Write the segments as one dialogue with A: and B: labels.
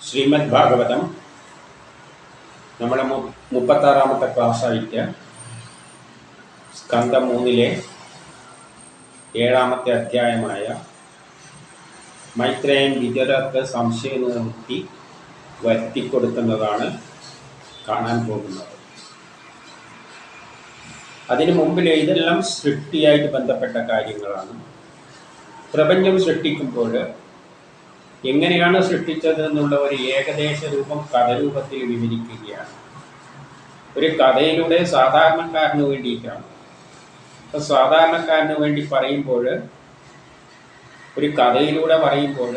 A: ശ്രീമദ് ഭാഗവതം നമ്മുടെ 36-ാമത്തെ ക്ലാസ്സായിട്ട് സ്കന്ധം 3-ലെ 7-ാമത്തെ അധ്യായമായ മൈത്രേയൻ വിതുരർക്ക് സംശയനിവൃത്തി വരുത്തിക്കൊടുക്കുന്നതാണ് കാണാൻ പോകുന്നത്. അതിനു മുമ്പിൽ ഇതെല്ലാം സൃഷ്ടിയായിട്ട് ബന്ധപ്പെട്ട കാര്യങ്ങളാണ്. പ്രപഞ്ചം സൃഷ്ടിക്കുമ്പോൾ എങ്ങനെയാണ് സൃഷ്ടിച്ചത് എന്നുള്ള ഒരു ഏകദേശ രൂപം കഥരൂപത്തിൽ വിവരിക്കുകയാണ്. ഒരു കഥയിലൂടെ സാധാരണക്കാരന് വേണ്ടിയിട്ടാണ്. അപ്പോൾ സാധാരണക്കാരന് വേണ്ടി പറയുമ്പോൾ, ഒരു കഥയിലൂടെ പറയുമ്പോൾ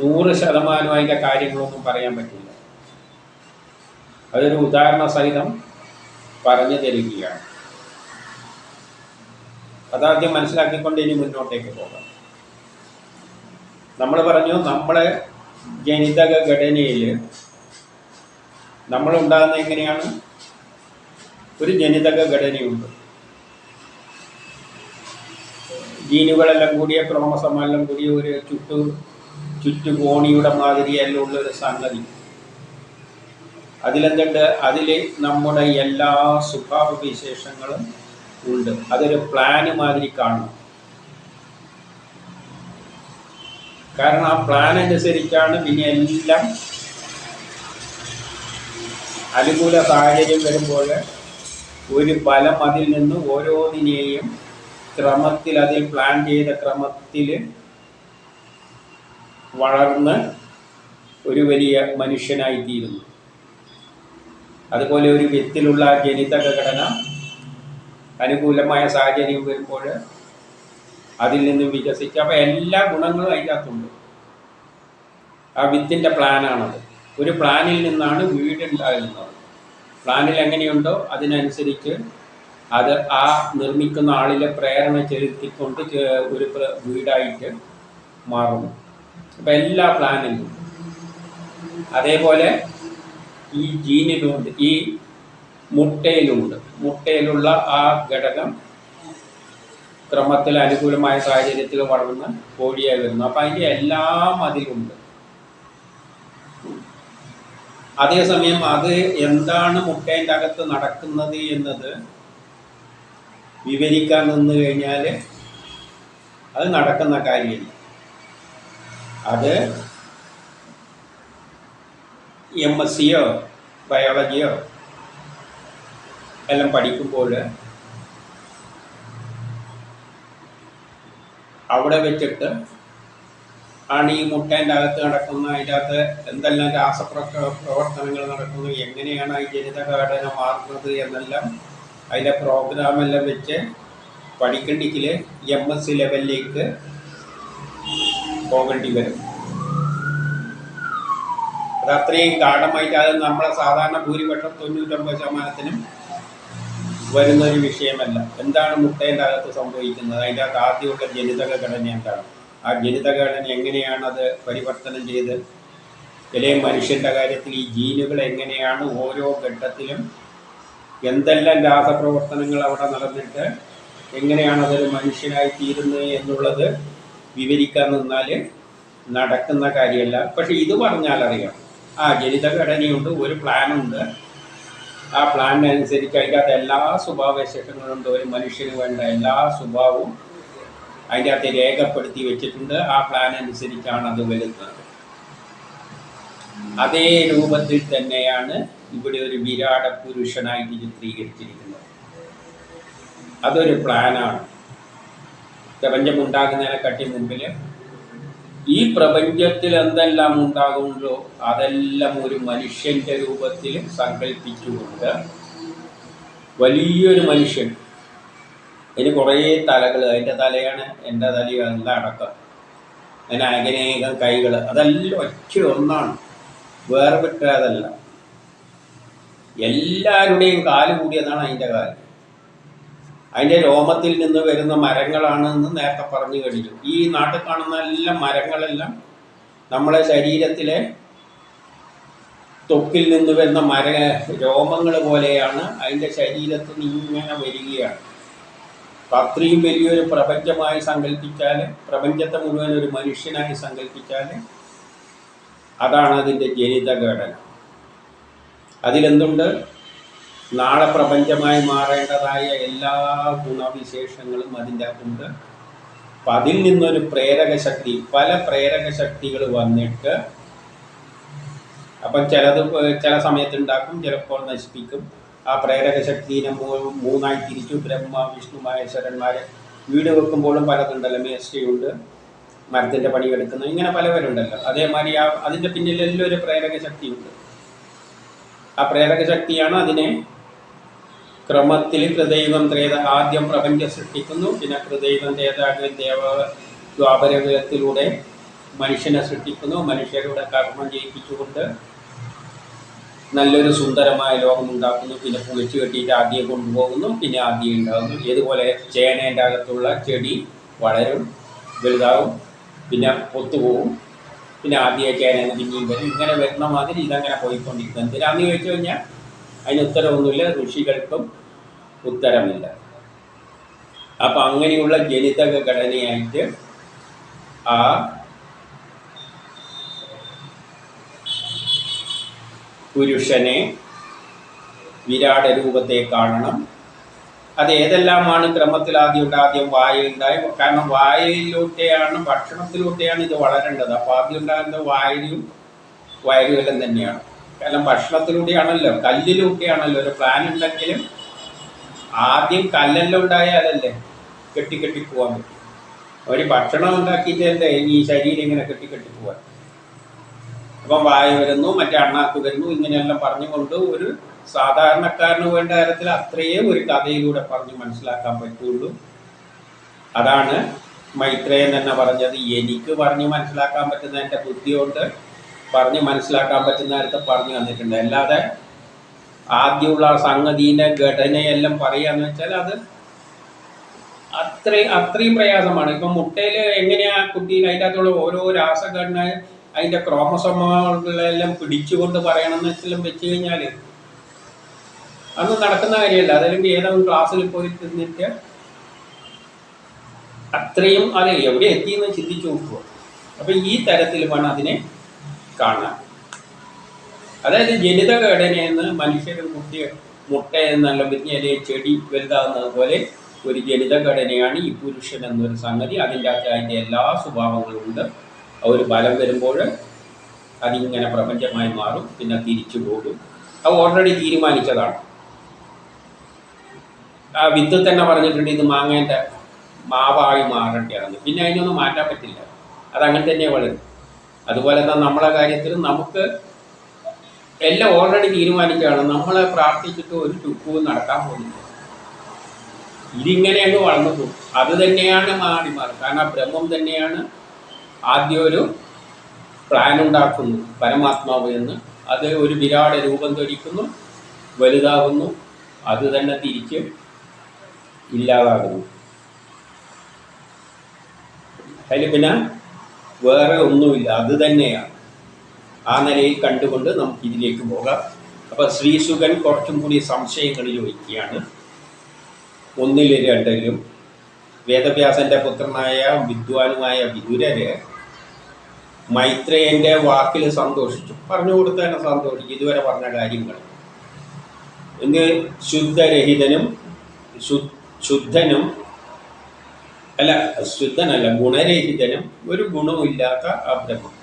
A: 100% അതിൻ്റെ കാര്യങ്ങളൊന്നും പറയാൻ പറ്റില്ല. അതൊരു ഉദാഹരണ സഹിതം പറഞ്ഞു തരികയാണ്. അതാദ്യം മനസ്സിലാക്കിക്കൊണ്ട് ഇനി മുന്നോട്ടേക്ക് പോകാം. നമ്മൾ പറഞ്ഞു, നമ്മളെ ജനിതക ഘടനയിൽ നമ്മളുണ്ടാകുന്ന എങ്ങനെയാണ്? ഒരു ജനിതക ഘടനയുണ്ട്. ജീനുകളെല്ലാം കൂടിയ ക്രോമസോമെല്ലാം കൂടിയ ഒരു ചുറ്റുകോണിയുടെ മാതിരിയെല്ലാം ഉള്ളൊരു സംഗതി. അതിലെന്തുണ്ട്? അതിൽ നമ്മുടെ എല്ലാ സ്വഭാവവിശേഷങ്ങളും ഉണ്ട്. അതൊരു പ്ലാന് മാതിരി കാണണം. കാരണം ആ പ്ലാൻ അനുസരിച്ചാണ് പിന്നെ എല്ലാം അനുകൂല സാഹചര്യം വരുമ്പോൾ ഒരു ഫലം അതിൽ നിന്ന് ഓരോന്നിനെയും ക്രമത്തിൽ, അതിൽ പ്ലാൻ ചെയ്ത ക്രമത്തിൽ വളർന്ന് ഒരു വലിയ മനുഷ്യനായിത്തീരുന്നു. അതുപോലെ ഒരു വിത്തിലുള്ള ജനിതക ഘടന അനുകൂലമായ സാഹചര്യം വരുമ്പോൾ അതിൽ നിന്ന് വികസിച്ച്, അപ്പോൾ എല്ലാ ഗുണങ്ങളും അതിനകത്തുണ്ട്. ആ വിത്തിൻ്റെ പ്ലാനാണത്. ഒരു പ്ലാനിൽ നിന്നാണ് വീടുണ്ടാകുന്നത്. പ്ലാനിൽ എങ്ങനെയുണ്ടോ അതിനനുസരിച്ച് അത് ആ നിർമ്മിക്കുന്ന ആളിലെ പ്രേരണ ചെലുത്തിക്കൊണ്ട് ഒരു വീടായിട്ട് മാറുന്നു. അപ്പം എല്ലാ പ്ലാനിലും അതേപോലെ ഈ ജീനിലുണ്ട്, ഈ മുട്ടയിലുണ്ട്. മുട്ടയിലുള്ള ആ ഘടകം ക്രമത്തിൽ അനുകൂലമായ സാഹചര്യത്തിൽ വളർന്ന് കോഴിയായി വരുന്നു. അപ്പം അതിൻ്റെ എല്ലാം അതിലുണ്ട്. അതേസമയം അത് എന്താണ് മുട്ടേൻ്റെ അകത്ത് നടക്കുന്നത് എന്നത് വിവരിക്കാൻ നിന്ന് കഴിഞ്ഞാൽ അത് നടക്കുന്ന കാര്യമില്ല. അത് MSCയോ ബയോളജിയോ എല്ലാം പഠിക്കുമ്പോൾ അവിടെ വെച്ചിട്ട് ആണ് ഈ മുട്ടേൻ്റെ അകത്ത് നടക്കുന്ന, അതിൻ്റെ അകത്ത് എന്തെല്ലാം രാസപ്രവർത്തനങ്ങൾ നടക്കുന്നു, എങ്ങനെയാണ് ഈ ജനിതഘടന മാറുന്നത് എന്നെല്ലാം അതിൻ്റെ പ്രോഗ്രാമെല്ലാം വെച്ച് പഠിക്കണ്ടെങ്കിൽ MSc ലെവലിലേക്ക് പോകേണ്ടി വരും. അത് അത്രയും ഗാഢമായിട്ട് അത് നമ്മളെ സാധാരണ ഭൂരിപക്ഷം 99% വരുന്നൊരു വിഷയമല്ല. എന്താണ് മുട്ടേൻ്റെ അകത്ത് സംഭവിക്കുന്നത്? അതിൻ്റെ അകത്ത് ആദ്യമുള്ള ജനിതക ഘടന എന്താണ്? ആ ജനിതക ഘടന എങ്ങനെയാണ് അത് പരിവർത്തനം ചെയ്ത് അല്ലെങ്കിൽ മനുഷ്യൻ്റെ കാര്യത്തിൽ ഈ ജീനുകൾ എങ്ങനെയാണ് ഓരോ ഘട്ടത്തിലും എന്തെല്ലാം രാസപ്രവർത്തനങ്ങൾ അവിടെ നടന്നിട്ട് എങ്ങനെയാണ് അതൊരു മനുഷ്യനായി തീരുന്നത് എന്നുള്ളത് വിവരിക്കാൻ നിന്നാൽ നടക്കുന്ന കാര്യമല്ല. പക്ഷെ ഇത് പറഞ്ഞാൽ അറിയാം, ആ ജനിതക ഘടനയുണ്ട്, ഒരു പ്ലാനുണ്ട്. ആ പ്ലാനിനനുസരിച്ച് അതിൻ്റെ അകത്ത് എല്ലാ സ്വഭാവവിശേഷങ്ങളുണ്ട്. ഒരു മനുഷ്യന് വേണ്ട എല്ലാ സ്വഭാവവും അതിൻ്റെ അകത്ത് രേഖപ്പെടുത്തി വെച്ചിട്ടുണ്ട്. ആ പ്ലാൻ അനുസരിച്ചാണ് അത് വരുന്നത്. അതേ രൂപത്തിൽ തന്നെയാണ് ഇവിടെ ഒരു വിരാട പുരുഷനായിട്ട് ചിത്രീകരിച്ചിരിക്കുന്നത്. അതൊരു പ്ലാനാണ്. പ്രപഞ്ചം ഉണ്ടാകുന്നതിനെക്കാട്ടി മുമ്പിൽ ഈ പ്രപഞ്ചത്തിൽ എന്തെല്ലാം ഉണ്ടാകുമല്ലോ അതെല്ലാം ഒരു മനുഷ്യൻ്റെ രൂപത്തിൽ സങ്കല്പിച്ചുകൊണ്ട് വലിയൊരു മനുഷ്യൻ, അതിന് കുറേ തലകൾ, അതിൻ്റെ തലയാണ് എൻ്റെ തലയോ എല്ലാം അടക്കം, അതിന് അനേകം കൈകൾ, അതെല്ലാം ഒറ്റ ഒന്നാണ്, വേറെ വിട്ടതല്ല. എല്ലാവരുടെയും കാല് കൂടിയതാണ് അതിൻ്റെ കാല്. അതിൻ്റെ രോമത്തിൽ നിന്ന് വരുന്ന മരങ്ങളാണെന്ന് നേരത്തെ പറഞ്ഞു കഴിഞ്ഞു. ഈ നാട്ടിൽ കാണുന്ന എല്ലാ മരങ്ങളെല്ലാം നമ്മളെ ശരീരത്തിലെ ത്വക്കിൽ നിന്ന് വരുന്ന രോമങ്ങൾ പോലെയാണ് അതിൻ്റെ ശരീരത്തിൽ നിന്ന് ഇങ്ങനെ വരികയാണ്. അപ്പം അത്രയും വലിയൊരു പ്രപഞ്ചമായി സങ്കല്പിച്ചാൽ, പ്രപഞ്ചത്തെ മുഴുവൻ ഒരു മനുഷ്യനായി സങ്കല്പിച്ചാൽ, അതാണ് അതിൻ്റെ ജനിതഘടന. അതിലെന്തുണ്ട്? നാളെ പ്രപഞ്ചമായി മാറേണ്ടതായ എല്ലാ ഗുണവിശേഷങ്ങളും അതിൻ്റെ അകത്തുണ്ട്. അപ്പം അതിൽ നിന്നൊരു പ്രേരക ശക്തി, പല പ്രേരക ശക്തികൾ വന്നിട്ട്, അപ്പം ചില സമയത്ത് ഉണ്ടാക്കും, ചിലപ്പോൾ നശിപ്പിക്കും. ആ പ്രേരക ശക്തിനെ മൂന്നായി തിരിച്ചു. ബ്രഹ്മ, വിഷ്ണു, മഹേശ്വരന്മാർ. വീട് വെക്കുമ്പോഴും പലതുണ്ടല്ലോ, മേസ്ത്രിയുണ്ട്, മരത്തിൻ്റെ പണിയെടുക്കുന്ന, ഇങ്ങനെ പലവരുണ്ടല്ലോ. അതേമാതിരി അതിൻ്റെ പിന്നിലെല്ലാം ഒരു പ്രേരക ശക്തിയുണ്ട്. ആ പ്രേരക ശക്തിയാണ് അതിനെ ക്രമത്തിൽ കൃതയുഗം ത്രേത, ആദ്യം പ്രപഞ്ചം സൃഷ്ടിക്കുന്നു, പിന്നെ കൃതയുഗം ത്രേതായുഗം ദ്വാപരയുഗത്തിലൂടെ മനുഷ്യനെ സൃഷ്ടിക്കുന്നു. മനുഷ്യരുടെ കർമ്മം ചെയ്യിപ്പിച്ചുകൊണ്ട് നല്ലൊരു സുന്ദരമായ ലോകം ഉണ്ടാക്കുന്നു. പിന്നെ പൊളിച്ചു കെട്ടിയിട്ട് ആദ്യം കൊണ്ടുപോകുന്നു, പിന്നെ ആദ്യം ഉണ്ടാകുന്നു. ഇതുപോലെ ചേനേൻ്റെ അകത്തുള്ള ചെടി വളരും, വലുതാവും, പിന്നെ ഒത്തുപോകും, പിന്നെ ആദ്യം ചേനേന്ന് പിന്നെയും വരും. ഇങ്ങനെ വരുന്ന മാതിരി ഇതങ്ങനെ പോയിക്കൊണ്ടിരിക്കും. എന്തിനാന്ന് ചോദിച്ചു കഴിഞ്ഞാൽ അതിന് ഉത്തരവൊന്നുമില്ല, ഋഷികൾക്കും ഉത്തരമില്ല. അപ്പം അങ്ങനെയുള്ള ജനിതക ഘടനയായിട്ട് ആ പുരുഷനെ, വിരാട രൂപത്തെ കാണണം. അത് ഏതെല്ലാമാണ് ക്രമത്തിൽ ആദ്യം വായുണ്ടായി. കാരണം വായയിലൂടെയാണ്, ഭക്ഷണത്തിലൂടെയാണ് ഇത് വളരേണ്ടത്. അപ്പോൾ ആദ്യം ഉണ്ടാകുന്നത് വയറുമെല്ലാം തന്നെയാണ്. കാരണം ഭക്ഷണത്തിലൂടെയാണല്ലോ, കല്ലിലൂടെയാണല്ലോ. ഒരു പ്ലാൻ ഉണ്ടെങ്കിലും ആദ്യം കല്ലെല്ലാം ഉണ്ടായാലല്ലേ കെട്ടി പോകാൻ പറ്റും. ഒരു ഭക്ഷണം ഉണ്ടാക്കിയിട്ടല്ലേ ഈ ശരീരം ഇങ്ങനെ കെട്ടി പോകാൻ. അപ്പം വായു വരുന്നു, മറ്റേ അണ്ണാക്ക് വരുന്നു, ഇങ്ങനെയെല്ലാം പറഞ്ഞുകൊണ്ട് ഒരു സാധാരണക്കാരന് വേണ്ട തരത്തിൽ അത്രയും ഒരു കഥയിലൂടെ പറഞ്ഞ് മനസ്സിലാക്കാൻ പറ്റുള്ളൂ. അതാണ് മൈത്രേയൻ തന്നെ പറഞ്ഞത്. എനിക്ക് പറഞ്ഞ് മനസ്സിലാക്കാൻ പറ്റുന്ന എൻ്റെ ബുദ്ധി കൊണ്ട് പറഞ്ഞ് മനസ്സിലാക്കാൻ പറ്റുന്ന നേരത്തെ പറഞ്ഞു തന്നിട്ടുണ്ട്. അല്ലാതെ ആദ്യമുള്ള സംഗതിയുടെ ഘടനയെല്ലാം പറയുകയെന്ന് വെച്ചാൽ അത് അത്രയും പ്രയാസമാണ്. ഇപ്പം മുട്ടയിൽ എങ്ങനെയാ കുട്ടിയിൽ അതിൻ്റെ അകത്തുള്ള ഓരോ രാസഘടന, അതിൻ്റെ ക്രോമസോമുകളെല്ലാം പിടിച്ചുകൊണ്ട് പറയണമെന്ന് വെച്ച് കഴിഞ്ഞാൽ അതൊന്നും നടക്കുന്ന കാര്യമല്ല. അതല്ലെങ്കിൽ ഏതെങ്കിലും ക്ലാസ്സിൽ പോയി തിന്നിട്ട് അത്രയും അത് എവിടെ എത്തിയെന്ന് ചിന്തിച്ചു നോക്കുക. അപ്പം ഈ തരത്തിൽ വേണം അതിനെ കാണാൻ. അതായത് ജനിത ഘടനയെന്ന് മനുഷ്യർ മുട്ട എന്നല്ല വിജ്ഞാന ചെടി വലുതാകുന്നത് പോലെ ഒരു ജനിത ഘടനയാണ് ഈ പുരുഷൻ എന്നൊരു സംഗതി. അതിൻ്റെ അകത്ത് അതിൻ്റെ എല്ലാ സ്വഭാവങ്ങളും ഉണ്ട്. ഒരു ബലം വരുമ്പോൾ അതിങ്ങനെ പ്രപഞ്ചമായി മാറും, പിന്നെ തിരിച്ചു പോകും. അത് ഓൾറെഡി തീരുമാനിച്ചതാണ്. ആ വിത്ത് തന്നെ പറഞ്ഞിട്ടുണ്ട് ഇത് മാങ്ങേൻ്റെ മാവായി മാറേണ്ടതാണ്. പിന്നെ അതിനൊന്നും മാറ്റാൻ പറ്റില്ല, അതങ്ങനെ തന്നെ വളരും. അതുപോലെ തന്നെ നമ്മളെ കാര്യത്തിൽ നമുക്ക് എല്ലാം ഓൾറെഡി തീരുമാനിക്കുകയാണ്. നമ്മളെ പ്രാർത്ഥിച്ചിട്ട് ഒരു ചുക്കവും നടക്കാൻ പോകുന്നില്ല. ഇതിങ്ങനെ അങ്ങ് വളർന്നു പോകും. അത് തന്നെയാണ് മാറി. കാരണം ബ്രഹ്മം തന്നെയാണ് ആദ്യം ഒരു പ്ലാൻ ഉണ്ടാക്കുന്നു, പരമാത്മാവ് എന്ന്. അത് ഒരു വിരാട രൂപം ധരിക്കുന്നു, വലുതാകുന്നു, അത് തന്നെ തിരിച്ച് ഇല്ലാതാകുന്നു. അതിൽ പിന്നെ വേറെ ഒന്നുമില്ല, അത് തന്നെയാണ്. ആ നിലയിൽ കണ്ടുകൊണ്ട് നമുക്ക് ഇതിലേക്ക് പോകാം. അപ്പോൾ ശ്രീശുകൻ കുറച്ചും കൂടി സംശയങ്ങൾ ചോദിക്കുകയാണ്. ഒന്നിലും രണ്ടിലും വേദവ്യാസൻ്റെ പുത്രനായ വിദ്വാനുമായ വിദുരര് മൈത്രേയൻ്റെ വാക്കിൽ സന്തോഷിച്ചു. പറഞ്ഞു കൊടുത്തതിനെ സന്തോഷിച്ചു. ഇതുവരെ പറഞ്ഞ കാര്യങ്ങൾ ഇന്ന് ശുദ്ധരഹിതനും ശുദ്ധനല്ല ഗുണരഹിതനും ഒരു ഗുണവുമില്ലാത്ത ആ ബ്രഹ്മം,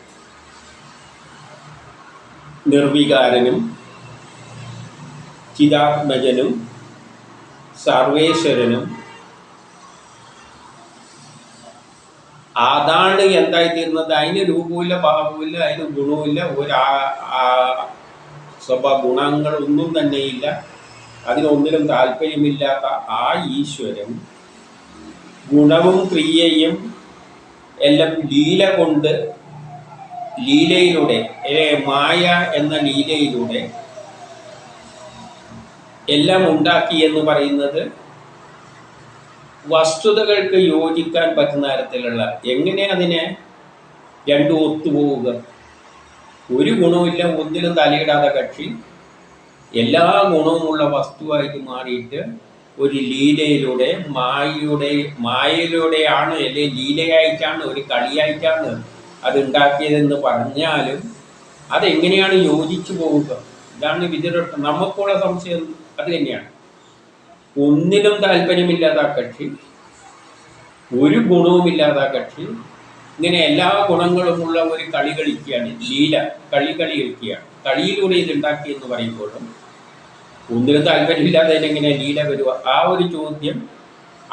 A: നിർവികാരനും ചിദാത്മജനും സർവേശ്വരനും, അതാണ് എന്തായിത്തീരുന്നത്. അതിന് രൂപമില്ല, ഭാവമില്ല, അതിന് ഗുണവുമില്ല, ഗുണങ്ങളൊന്നും തന്നെയില്ല, അതിനൊന്നിലും താല്പര്യമില്ലാത്ത ആ ഈശ്വരൻ ഗുണവും ക്രിയയും എല്ലാം ലീലയിലൂടെ മായ എന്ന ലീലയിലൂടെ എല്ലാം ഉണ്ടാക്കി എന്ന് പറയുന്നത് വസ്തുതകൾക്ക് യോജിക്കാൻ പറ്റുന്ന തരത്തിലുള്ള, എങ്ങനെ അതിനെ രണ്ടും ഒത്തുപോവുക? ഒരു ഗുണമില്ല, ഒന്നിലും തലയിടാത്ത കക്ഷി എല്ലാ ഗുണവുമുള്ള വസ്തുവായിട്ട് മാറിയിട്ട് ഒരു ലീലയിലൂടെ മായയിലൂടെയാണ്, അല്ലെങ്കിൽ ലീലയായിട്ടാണ്, ഒരു കളിയായിട്ടാണ് അത് ഉണ്ടാക്കിയതെന്ന് പറഞ്ഞാലും അതെങ്ങനെയാണ് യോജിച്ചു പോവുക? ഇതാണ് വിദുരട്ടം. നമുക്കുള്ള സംശയം അത് തന്നെയാണ്. ഒന്നിനും താല്പര്യമില്ലാത്ത ആ കക്ഷി, ഒരു ഗുണവുമില്ലാത്ത ആ കക്ഷി, ഇങ്ങനെ എല്ലാ ഗുണങ്ങളുമുള്ള ഒരു കളി കളിക്കുകയാണ്, ലീല കളി കളിക്കുകയാണ്. കളിയിലൂടെ ഇത് ഉണ്ടാക്കിയെന്ന് പറയുമ്പോഴും ഒന്നിനും താല്പര്യമില്ലാതെ എങ്ങനെ ലീല വരുക? ആ ഒരു ചോദ്യം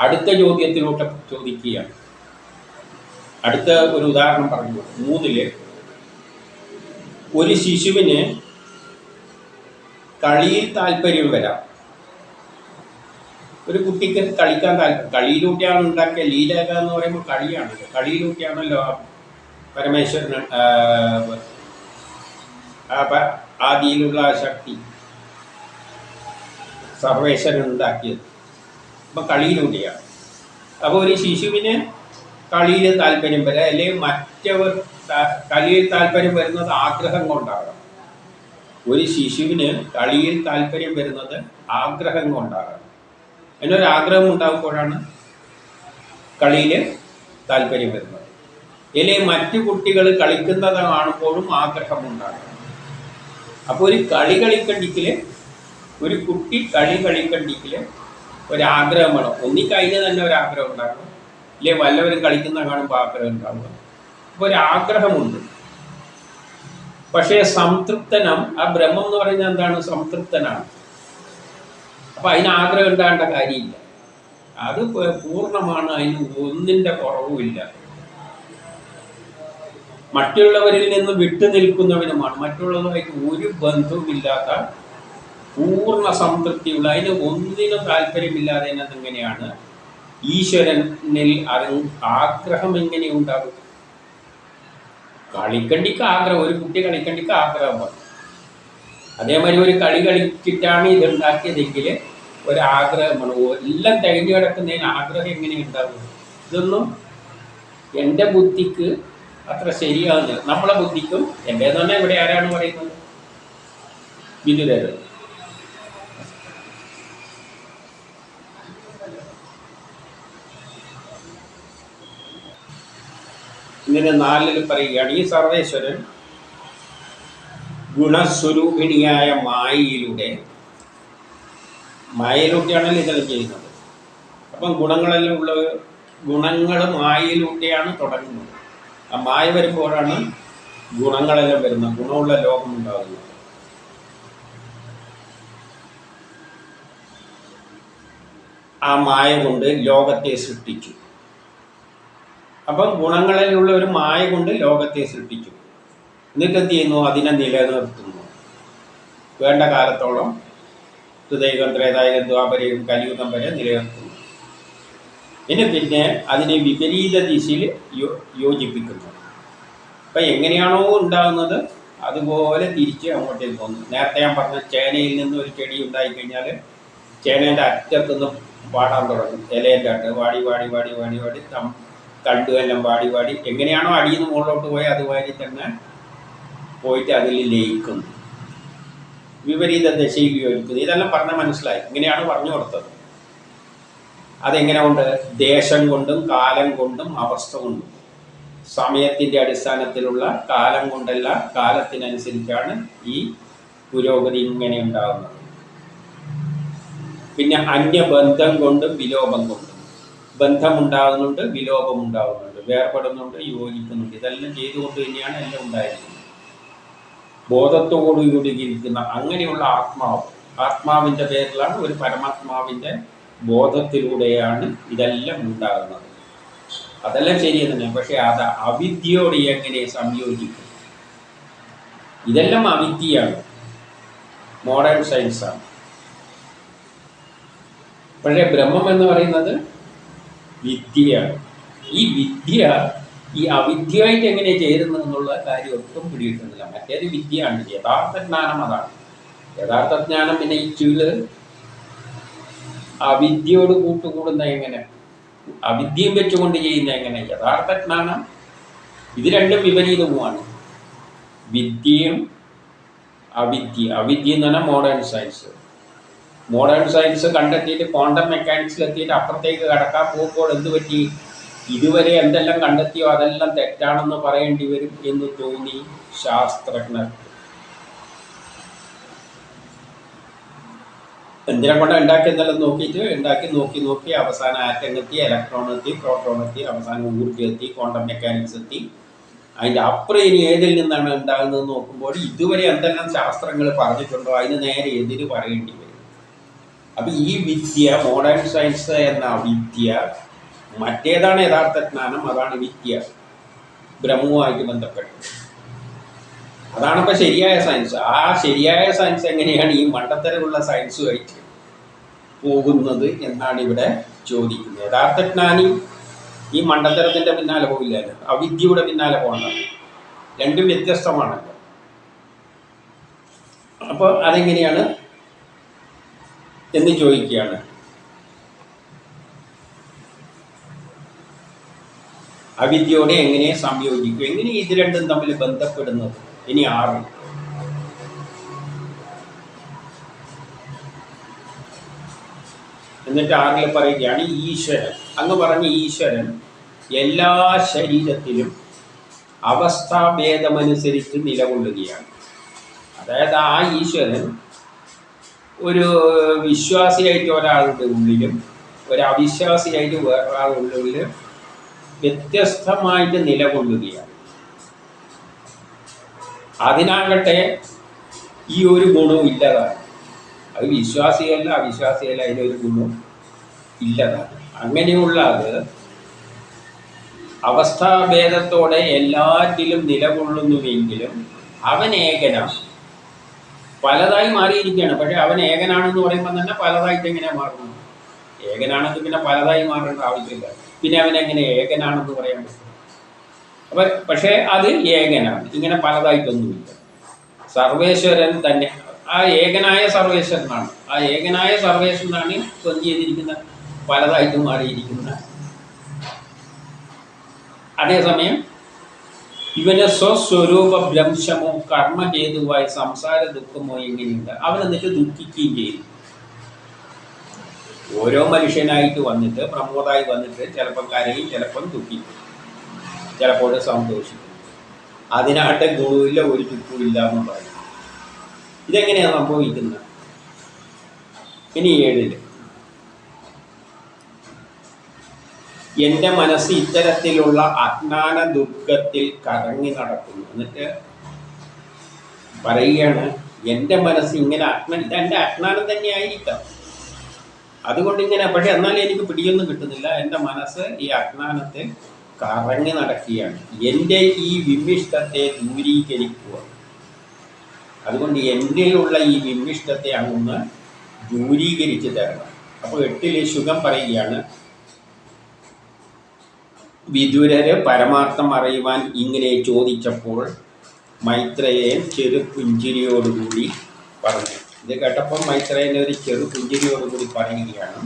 A: അടുത്ത ചോദ്യത്തിലൂടെ ചോദിക്കുകയാണ്. അടുത്ത ഒരു ഉദാഹരണം പറഞ്ഞു. 3 ഒരു ശിശുവിന് കളിയിൽ താല്പര്യം വരാം. ഒരു കുട്ടിക്ക് കളിക്കാൻ താല്പര്യം, കളിയിലൂടെയാണ് ഉണ്ടാക്കിയ ലീലക എന്ന് പറയുമ്പോൾ കളിയാണ്. കളിയിലൂടെയാണല്ലോ പരമേശ്വരൻ ആദിയിലുള്ള ശക്തി സർവേശ്വരൻ ഉണ്ടാക്കിയത്. അപ്പം കളിയിലൂടെയാണ്. അപ്പോൾ ഒരു ശിശുവിന് കളിയിൽ താല്പര്യം വരാം, അല്ലെങ്കിൽ മറ്റവർ കളിയിൽ താല്പര്യം വരുന്നത് ആഗ്രഹം കൊണ്ടാകാം. ഒരു ശിശുവിന് കളിയിൽ താല്പര്യം വരുന്നത് ആഗ്രഹം കൊണ്ടാകാം. അതിനൊരാഗ്രഹം ഉണ്ടാകുമ്പോഴാണ് കളിയിൽ താല്പര്യം വരുന്നത്. അല്ലെങ്കിൽ മറ്റു കുട്ടികൾ കളിക്കുന്നത് കാണുമ്പോഴും ആഗ്രഹമുണ്ടാകും. അപ്പോൾ ഒരു കളി കളിക്കണ്ടിക്കിൽ, ഒരു കുട്ടി കളി കളിക്കണ്ടിക്കിൽ ഒരാഗ്രഹം വേണം. ഒന്നിക്കതിന് തന്നെ ഒരാഗ്രഹം ഉണ്ടാകും, ഇല്ലേ വല്ലവരും കളിക്കുന്ന കാണുമ്പോൾ ആഗ്രഹം ഉണ്ടാവുക. അപ്പോൾ ഒരാഗ്രഹമുണ്ട്. പക്ഷേ സംതൃപ്തനം, ആ ബ്രഹ്മം എന്ന് പറയുന്നത് എന്താണ്? സംതൃപ്തനാണ്. അപ്പം അതിന് ആഗ്രഹം ഉണ്ടാകേണ്ട കാര്യമില്ല. അത് പൂർണ്ണമാണ്, അതിന് ഒന്നിൻ്റെ കുറവുമില്ല. മറ്റുള്ളവരിൽ നിന്ന് വിട്ടു നിൽക്കുന്നവനുമാണ്. മറ്റുള്ളവരുമായിട്ട് ഒരു ബന്ധവുമില്ലാത്ത പൂർണ്ണ സംതൃപ്തിയുള്ള, അതിന് ഒന്നിനും താല്പര്യമില്ലാതെ എങ്ങനെയാണ് ഈശ്വരനിൽ ആഗ്രഹം എങ്ങനെ ഉണ്ടാകും? കളിക്കണ്ടിക്ക് ആഗ്രഹം, ഒരു കുട്ടി കളിക്കണ്ടിക്ക് ആഗ്രഹമാണ്. അതേമാതിരി ഒരു കളി കളിച്ചിട്ടാണ് ഇതുണ്ടാക്കിയതെങ്കിൽ ഒരാഗ്രഹമാണ്. എല്ലാം തികഞ്ഞു കിടക്കുന്നതിന് ആഗ്രഹം എങ്ങനെ ഉണ്ടാകും? ഇതൊന്നും എൻ്റെ ബുദ്ധിക്ക് അത്ര ശരിയാകുന്നില്ല. നമ്മളെ ബുദ്ധിക്കും, എൻ്റെ തന്നെ ഇവിടെ ആരാണ് പറയുന്നത്? വിദുരർ. ഇങ്ങനെ 4 പറയുകയാണ്. ഈ സർവേശ്വരൻ ഗുണസ്വരൂപിണിയായ മായയിലൂടെയാണല്ലോ ഇതെല്ലാം ചെയ്യുന്നത്. അപ്പം ഗുണങ്ങൾ മായയിലൂടെയാണ് തുടങ്ങുന്നത്. ആ മായ വരുമ്പോഴാണ് ഗുണങ്ങളെല്ലാം വരുന്നത്, ഗുണമുള്ള ലോകം ഉണ്ടാകുന്നത്. ആ മായ കൊണ്ട് ലോകത്തെ സൃഷ്ടിച്ചു. അപ്പം ഗുണങ്ങളിലുള്ള ഒരു മായ കൊണ്ട് ലോകത്തെ സൃഷ്ടിച്ചു. എന്നിട്ട് എന്ത് ചെയ്യുന്നു? അതിനെ നിലനിർത്തുന്നു വേണ്ട കാലത്തോളം. ഹൃദയം, ത്രേതായുഗം, ദ്വാപരയും കലിയുഗം വരെ നിലനിർത്തുന്നു. പിന്നെ അതിനെ വിപരീത ദിശയിൽ യോജിപ്പിക്കുന്നു. അപ്പം എങ്ങനെയാണോ ഉണ്ടാകുന്നത് അതുപോലെ തിരിച്ച് അങ്ങോട്ടേക്ക് പോകുന്നു. നേരത്തെ ഞാൻ പറഞ്ഞ ചേനയിൽ നിന്ന് ഒരു ചെടി ഉണ്ടായിക്കഴിഞ്ഞാൽ ചേനേൻ്റെ അറ്റത്തുനിന്ന് പാടാൻ തുടങ്ങും. ഇലേൻ്റെ അട്ട് വാടി വാടി വാടി വാടി വാടി തണ്ടുമെല്ലാം വാടി വാടി എങ്ങനെയാണോ അടിയിൽ നിന്ന് മുകളിലോട്ട് പോയി അതുമാതിരി തന്നെ പോയിട്ട് അതിൽ ലയിക്കുന്നു. വിപരീത ദശയിൽ യോജിക്കുന്നു. ഇതെല്ലാം പറഞ്ഞാൽ മനസ്സിലായി. ഇങ്ങനെയാണ് പറഞ്ഞു കൊടുത്തത്. അതെങ്ങനെ കൊണ്ട്? ദേശം കൊണ്ടും കാലം കൊണ്ടും അവസ്ഥ കൊണ്ടും. സമയത്തിൻ്റെ അടിസ്ഥാനത്തിലുള്ള കാലം കൊണ്ടല്ല, കാലത്തിനനുസരിച്ചാണ് ഈ പുരോഗതി ഇങ്ങനെ ഉണ്ടാകുന്നത്. പിന്നെ അന്യബന്ധം കൊണ്ടും വിലോപം കൊണ്ടും. ബന്ധമുണ്ടാകുന്നുണ്ട്, വിലോപം ഉണ്ടാകുന്നുണ്ട്, വേർപെടുന്നുണ്ട്, യോജിക്കുന്നുണ്ട്. ഇതെല്ലാം ചെയ്തുകൊണ്ട് തന്നെയാണ് എല്ലാം ഉണ്ടായിരിക്കുന്നത്. ബോധത്തോടുകൂടി ഇരിക്കുന്ന അങ്ങനെയുള്ള ആത്മാവിൻ്റെ പേരിലാണ്, ഒരു പരമാത്മാവിൻ്റെ ബോധത്തിലൂടെയാണ് ഇതെല്ലാം ഉണ്ടാകുന്നത്. അതെല്ലാം ശരി തന്നെ. പക്ഷെ അത് അവിദ്യയോട് എങ്ങനെ സംയോജിക്കും? ഇതെല്ലാം അവിദ്യയാണ്, മോഡേൺ സയൻസാണ്. പക്ഷേ ബ്രഹ്മം എന്ന് പറയുന്നത് വിദ്യയാണ്. ഈ വിദ്യ ഈ അവിദ്യയായിട്ട് എങ്ങനെ ചേരുന്നു എന്നുള്ള കാര്യം ഒട്ടും പിടികിട്ടുന്നില്ല. മറ്റേത് വിദ്യയാണ്, യഥാർത്ഥ ജ്ഞാനം അതാണ്. യഥാർത്ഥ ജ്ഞാനം പിന്നെ ഈ ചുള് അവിദ്യയോട് കൂട്ടുകൂടുന്ന എങ്ങനെ, അവിദ്യയും വെച്ചുകൊണ്ട് ചെയ്യുന്ന എങ്ങനെ? യഥാർത്ഥ ജ്ഞാനം ഇത് രണ്ടും വിപരീതവുമാണ്. വിദ്യയും അവിദ്യ എന്ന് പറഞ്ഞാൽ മോഡേൺ സയൻസ്. മോഡേൺ സയൻസ് കണ്ടെത്തിയിട്ട് ക്വാണ്ടം മെക്കാനിക്സിൽ എത്തിയിട്ട് അപ്പുറത്തേക്ക് കടക്കാൻ പോകുമ്പോൾ എന്ത് പറ്റി? ഇതുവരെ എന്തെല്ലാം കണ്ടെത്തിയോ അതെല്ലാം തെറ്റാണെന്ന് പറയേണ്ടി വരും എന്ന് തോന്നി ശാസ്ത്രജ്ഞർ. എന്തിനെ കൊണ്ട് ഉണ്ടാക്കിയെന്നെല്ലാം നോക്കിയിട്ട് നോക്കി അവസാനം ആറ്റം എത്തി, ഇലക്ട്രോൺ എത്തി, പ്രോട്ടോൺ എത്തി, അവസാനം ഊർജ്ജം എത്തി, ക്വാണ്ടം മെക്കാനിക്സ് എത്തി. അതിൻ്റെ അപ്പുറം ഇനി ഏതിൽ നിന്നാണ് ഉണ്ടാകുന്നത് നോക്കുമ്പോൾ ഇതുവരെ എന്തെല്ലാം ശാസ്ത്രങ്ങൾ പറഞ്ഞിട്ടുണ്ടോ അതിന് നേരെ എതിര് പറയേണ്ടി വരും. അപ്പം ഈ വിദ്യ, മോഡേൺ സയൻസ് എന്ന വിദ്യ, മറ്റേതാണ് യഥാർത്ഥ ജ്ഞാനം, അതാണ് വിദ്യ, ബ്രഹ്മവുമായിട്ട് ബന്ധപ്പെട്ട്. അതാണിപ്പോൾ ശരിയായ സയൻസ്. ആ ശരിയായ സയൻസ് എങ്ങനെയാണ് ഈ മണ്ടത്തരമുള്ള സയൻസുമായിട്ട് പോകുന്നത് എന്നാണ് ഇവിടെ ചോദിക്കുന്നത്. യഥാർത്ഥ ജ്ഞാനി ഈ മണ്ടത്തരത്തിൻ്റെ പിന്നാലെ പോയില്ലല്ലോ, അവിദ്യയുടെ പിന്നാലെ പോകണം. രണ്ടും വ്യത്യസ്തമാണല്ലോ. അപ്പോൾ അതെങ്ങനെയാണ് എന്ന് ചോദിക്കുകയാണ്. അവിദ്യയോടെ എങ്ങനെ സംയോജിക്കും, എങ്ങനെ ഇത് രണ്ടും തമ്മിൽ ബന്ധപ്പെടുന്നത്? ഇനി 6. എന്നിട്ട് 6 പറയുകയാണ് ഈശ്വരൻ. അങ്ങ് പറഞ്ഞ ഈശ്വരൻ എല്ലാ ശരീരത്തിലും അവസ്ഥാഭേദമനുസരിച്ച് നിലകൊള്ളുകയാണ്. അതായത് ആ ഈശ്വരൻ ഒരു വിശ്വാസിയായിട്ട് ഒരാളുടെ ഉള്ളിലും ഒരു അവിശ്വാസിയായിട്ട് വേറൊരാളുടെ ഉള്ളിലും വ്യത്യസ്തമായിട്ട് നിലകൊള്ളുകയാണ്. അതിനാകട്ടെ ഈ ഒരു ഗുണവും ഇല്ലതാണ്. അത് വിശ്വാസിയല്ല അവിശ്വാസിയല്ല, അതിനൊരു ഗുണവും ഇല്ലതാണ്. അങ്ങനെയുള്ള അത് അവസ്ഥാഭേദത്തോടെ എല്ലാറ്റിലും നിലകൊള്ളുന്നുവെങ്കിലും അവൻ ഏകനാണ്, പലതായി മാറിയിരിക്കുകയാണ്. പക്ഷെ അവൻ ഏകനാണെന്ന് പറയുമ്പോൾ തന്നെ പലതായിട്ട് എങ്ങനെ മാറുന്നു? ഏകനാണെങ്കിൽ പിന്നെ പലതായി മാറേണ്ട ആവശ്യമില്ല. പിന്നെ അവനെങ്ങനെ ഏകനാണെന്ന് പറയാൻ പറ്റും? പക്ഷേ അത് ഏകനാണ്, ഇങ്ങനെ പലതായിട്ടൊന്നുമില്ല. സർവേശ്വരൻ തന്നെ ആ ഏകനായ സർവേശ്വരനാണ്. ആ ഏകനായ സർവേശ്വരനാണ് എന്ത് ചെയ്തിരിക്കുന്ന പലതായിട്ട് മാറിയിരിക്കുന്ന. അതേസമയം ഇവന് സ്വസ്വരൂപ ഭ്രംശമോ കർമ്മഹേതുവായി സംസാര ദുഃഖമോ എങ്ങനെയുണ്ട്? അവൻ എന്നിട്ട് ദുഃഖിക്കുകയും ചെയ്തു. ഓരോ മനുഷ്യനായിട്ട് വന്നിട്ട് പ്രമോദായി വന്നിട്ട് ചിലപ്പം കരയും, ചിലപ്പം ദുഃഖിക്കും, ചിലപ്പോൾ സന്തോഷിക്കും. അതിനായിട്ട് ഗുണമില്ല, ഒരു ദുഃഖമില്ല എന്ന് പറയും. ഇതെങ്ങനെയാണ് സംഭവിക്കുന്നത്? ഇനി 7 എൻ്റെ മനസ്സ് ഇത്തരത്തിലുള്ള അജ്ഞാന ദുഃഖത്തിൽ കറങ്ങി നടക്കുന്നു. എന്നിട്ട് പറയുകയാണ് എൻ്റെ മനസ്സ് ഇങ്ങനെ ഇതെൻ്റെ അജ്ഞാനം തന്നെയായിരിക്കാം, അതുകൊണ്ട് ഇങ്ങനെ. പക്ഷെ എന്നാലും എനിക്ക് പിടിയൊന്നും കിട്ടുന്നില്ല. എൻ്റെ മനസ്സ് ഈ അജ്ഞാനത്തിൽ കറങ്ങി നടക്കുകയാണ്. എൻ്റെ ഈ വിമ്മിഷ്ടത്തെ ദൂരീകരിക്കുക. അതുകൊണ്ട് എൻ്റെയുള്ള ഈ വിമ്മിഷ്ടത്തെ അങ്ങൊന്ന് ദൂരീകരിച്ച് തരണം. അപ്പോൾ 8 ശുകം പറയുകയാണ്, വിദുരര് പരമാർത്ഥം അറിയുവാൻ ഇങ്ങനെ ചോദിച്ചപ്പോൾ മൈത്രേയൻ ചെറു പുഞ്ചിരിയോടുകൂടി പറഞ്ഞു. ഇത് കേട്ടപ്പോൾ മൈത്രേയൻ ഒരു ചെറു പുഞ്ചിരിയോടുകൂടി പറയുകയാണ്,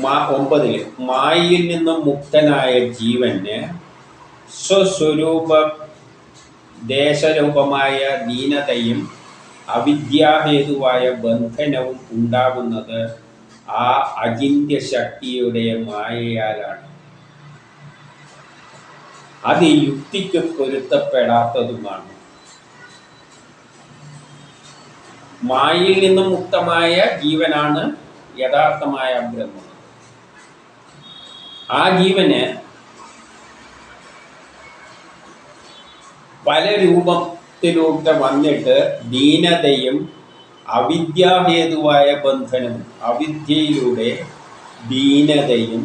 A: 9 മായയിൽ നിന്നും മുക്തനായ ജീവന് സ്വസ്വരൂപ ദേശരൂപമായ ദീനതയും അവിദ്യാഹേതുവായ ബന്ധനവും ഉണ്ടാകുന്നത് ആ അചിന്ത്യ ശക്തിയുടെ മായയാലാണ്. അത് യുക്തിക്ക് പൊരുത്തപ്പെടാത്തതുമാണ്. മായയിൽ നിന്നും മുക്തമായ ജീവനാണ് യഥാർത്ഥമായ ബ്രഹ്മം. ആ ജീവന് പല രൂപത്തിലൂടെ വന്നിട്ട് ദീനതയും അവിദ്യാഹേതുവായ ബന്ധനവും, അവിദ്യയിലൂടെ ദീനതയും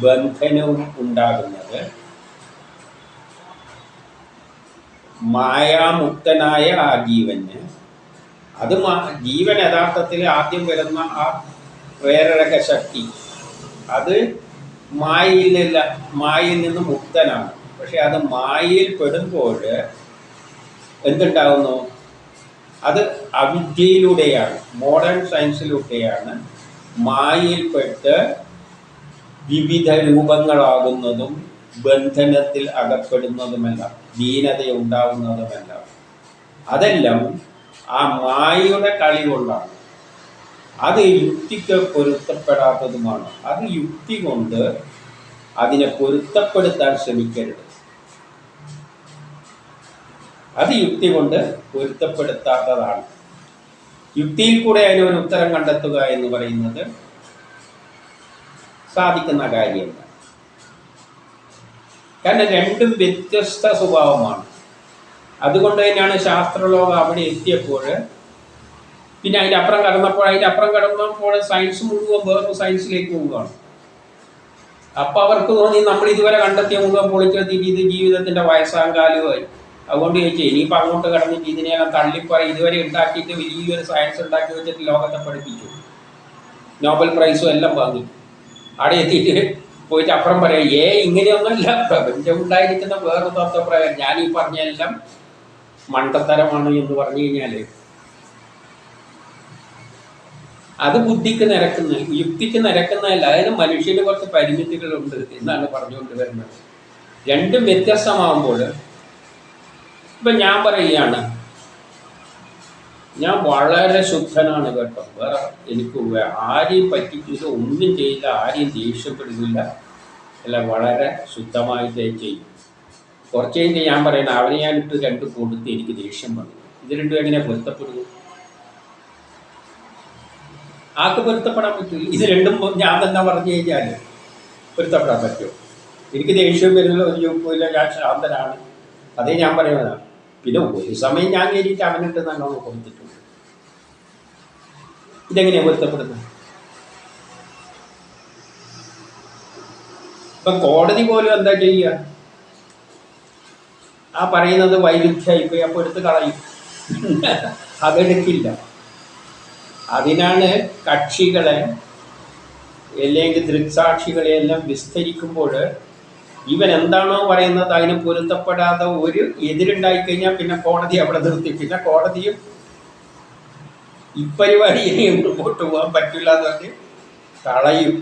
A: ബന്ധനവും ഉണ്ടാകുന്നത് മായാമുക്തനായ ആ ജീവന്. അത് ജീവൻ യഥാർത്ഥത്തിൽ ആദ്യം വരുന്ന ആ പ്രേരക ശക്തി അത് മായയിൽ നിന്ന് മുക്തനാണ്. പക്ഷെ അത് മായയിൽ പെടുമ്പോൾ എന്തുണ്ടാകുന്നു? അത് അവിദ്യയിലൂടെയാണ്, മോഡേൺ സയൻസിലൂടെയാണ് മായയിൽപ്പെട്ട് വിവിധ രൂപങ്ങളാകുന്നതും ബന്ധനത്തിൽ അകപ്പെടുന്നതുമെല്ലാം, ദീനത ഉണ്ടാകുന്നതുമെല്ലാം. അതെല്ലാം ആ മായയുടെ കളി കൊണ്ടാണ്. അത് യുക്തിക്ക് പൊരുത്തപ്പെടാത്തതുമാണ്. അത് യുക്തി കൊണ്ട് അതിനെ പൊരുത്തപ്പെടുത്താൻ ശ്രമിക്കരുത്. അത് യുക്തി കൊണ്ട് പൊരുത്തപ്പെടുത്താത്തതാണ്. യുക്തിയിൽ കൂടെ അതിനൊരു ഉത്തരം കണ്ടെത്തുക എന്ന് പറയുന്നത് സാധിക്കുന്ന കാര്യമല്ല. കാരണം രണ്ടും വ്യത്യസ്ത സ്വഭാവമാണ്. അതുകൊണ്ട് തന്നെയാണ് ശാസ്ത്രലോകം അവിടെ എത്തിയപ്പോൾ, പിന്നെ അതിൻ്റെ അപ്പുറം കടന്നപ്പോൾ സയൻസ് മുഴുവൻ വേറൊരു സയൻസിലേക്ക് പോവുകയാണ്. അപ്പം അവർക്ക് തോന്നി നമ്മൾ ഇതുവരെ കണ്ടെത്തിയ മുഴുവൻ പൊളിച്ചെടുത്തിട്ട് ഇത് ജീവിതത്തിൻ്റെ വയസ്സാങ്കാലമായി. അതുകൊണ്ട് ചോദിച്ചാൽ ഇനിയിപ്പോൾ അങ്ങോട്ട് കടന്നിട്ട് ഇതിനെല്ലാം തള്ളിപ്പറയും. ഇതുവരെ ഉണ്ടാക്കിയിട്ട് വലിയൊരു സയൻസ് ഉണ്ടാക്കി വെച്ചിട്ട് ലോകത്തെ പഠിപ്പിച്ചു, നോബൽ പ്രൈസും എല്ലാം വാങ്ങി. അവിടെ എത്തിയിട്ട് പോയിട്ട് അപ്പുറം പറയാം, ഇങ്ങനെയൊന്നുമല്ല പ്രപഞ്ചം ഉണ്ടായിരിക്കുന്ന വേറെ തത്വപ്രകാരം ഞാനീ പറഞ്ഞെല്ലാം മണ്ടത്തരമാണ് എന്ന് പറഞ്ഞു കഴിഞ്ഞാൽ അത് ബുദ്ധിക്ക് നിരക്കുന്ന, യുക്തിക്ക് നിരക്കുന്നതല്ല. അതിന് മനുഷ്യന് കുറച്ച് പരിമിതികളുണ്ട് എന്നാണ് പറഞ്ഞുകൊണ്ട് വരുന്നത്. രണ്ടും വ്യത്യസ്തമാകുമ്പോൾ ഇപ്പം ഞാൻ പറയുകയാണ്, ഞാൻ വളരെ ശുദ്ധനാണ് കേട്ടോ, വേറെ എനിക്ക് ആരെയും പറ്റിക്കില്ല, ഒന്നും ചെയ്യില്ല, ആരെയും ദേഷ്യപ്പെടുന്നില്ല, അല്ല വളരെ ശുദ്ധമായിട്ടേ ചെയ്യും. കുറച്ച് കഴിഞ്ഞ് ഞാൻ പറയുന്നത് അവനെ ഞാനിട്ട് രണ്ട് കൊടുത്ത് എനിക്ക് ദേഷ്യം വന്നു. ഇത് രണ്ടും എങ്ങനെ പൊരുത്തപ്പെടുന്നു? ആർക്ക് പൊരുത്തപ്പെടാൻ പറ്റില്ല? ഇത് രണ്ടും ഞാൻ തന്നെ പറഞ്ഞു കഴിഞ്ഞാൽ പൊരുത്തപ്പെടാൻ പറ്റുമോ? എനിക്ക് ദേഷ്യം വരുന്നില്ല, ഒരു ചോദിക്കില്ല, ഞാൻ ശാന്തനാണ്, അതേ ഞാൻ പറയുന്നതാണ്. പിന്നെ ഒരു സമയം ഞാൻ കയറിയിട്ട് അവനിട്ട് നല്ലോണം കൊടുത്തിട്ടുണ്ട്. ഇതെങ്ങനെയാണ് പൊരുത്തപ്പെടുന്നത്? ഇപ്പം കോടതി പോലും എന്താ ചെയ്യുക? ആ പറയുന്നത് വൈരുദ്ധ്യമായിപ്പോയി, അപ്പോൾ എടുത്ത് കളയും, അതെടുക്കില്ല. അതിനാണ് കക്ഷികളെ അല്ലെങ്കിൽ ദൃക്സാക്ഷികളെയെല്ലാം വിസ്തരിക്കുമ്പോൾ ഇവൻ എന്താണോ പറയുന്നത് അതിന് പൊരുത്തപ്പെടാതെ ഒരു എതിരുണ്ടായിക്കഴിഞ്ഞാൽ പിന്നെ കോടതി അവിടെ നിർത്തി. പിന്നെ കോടതിയും ഇപ്പരിപാടി മുമ്പോട്ട് പോകാൻ പറ്റില്ല എന്ന് പറഞ്ഞ് കളയും.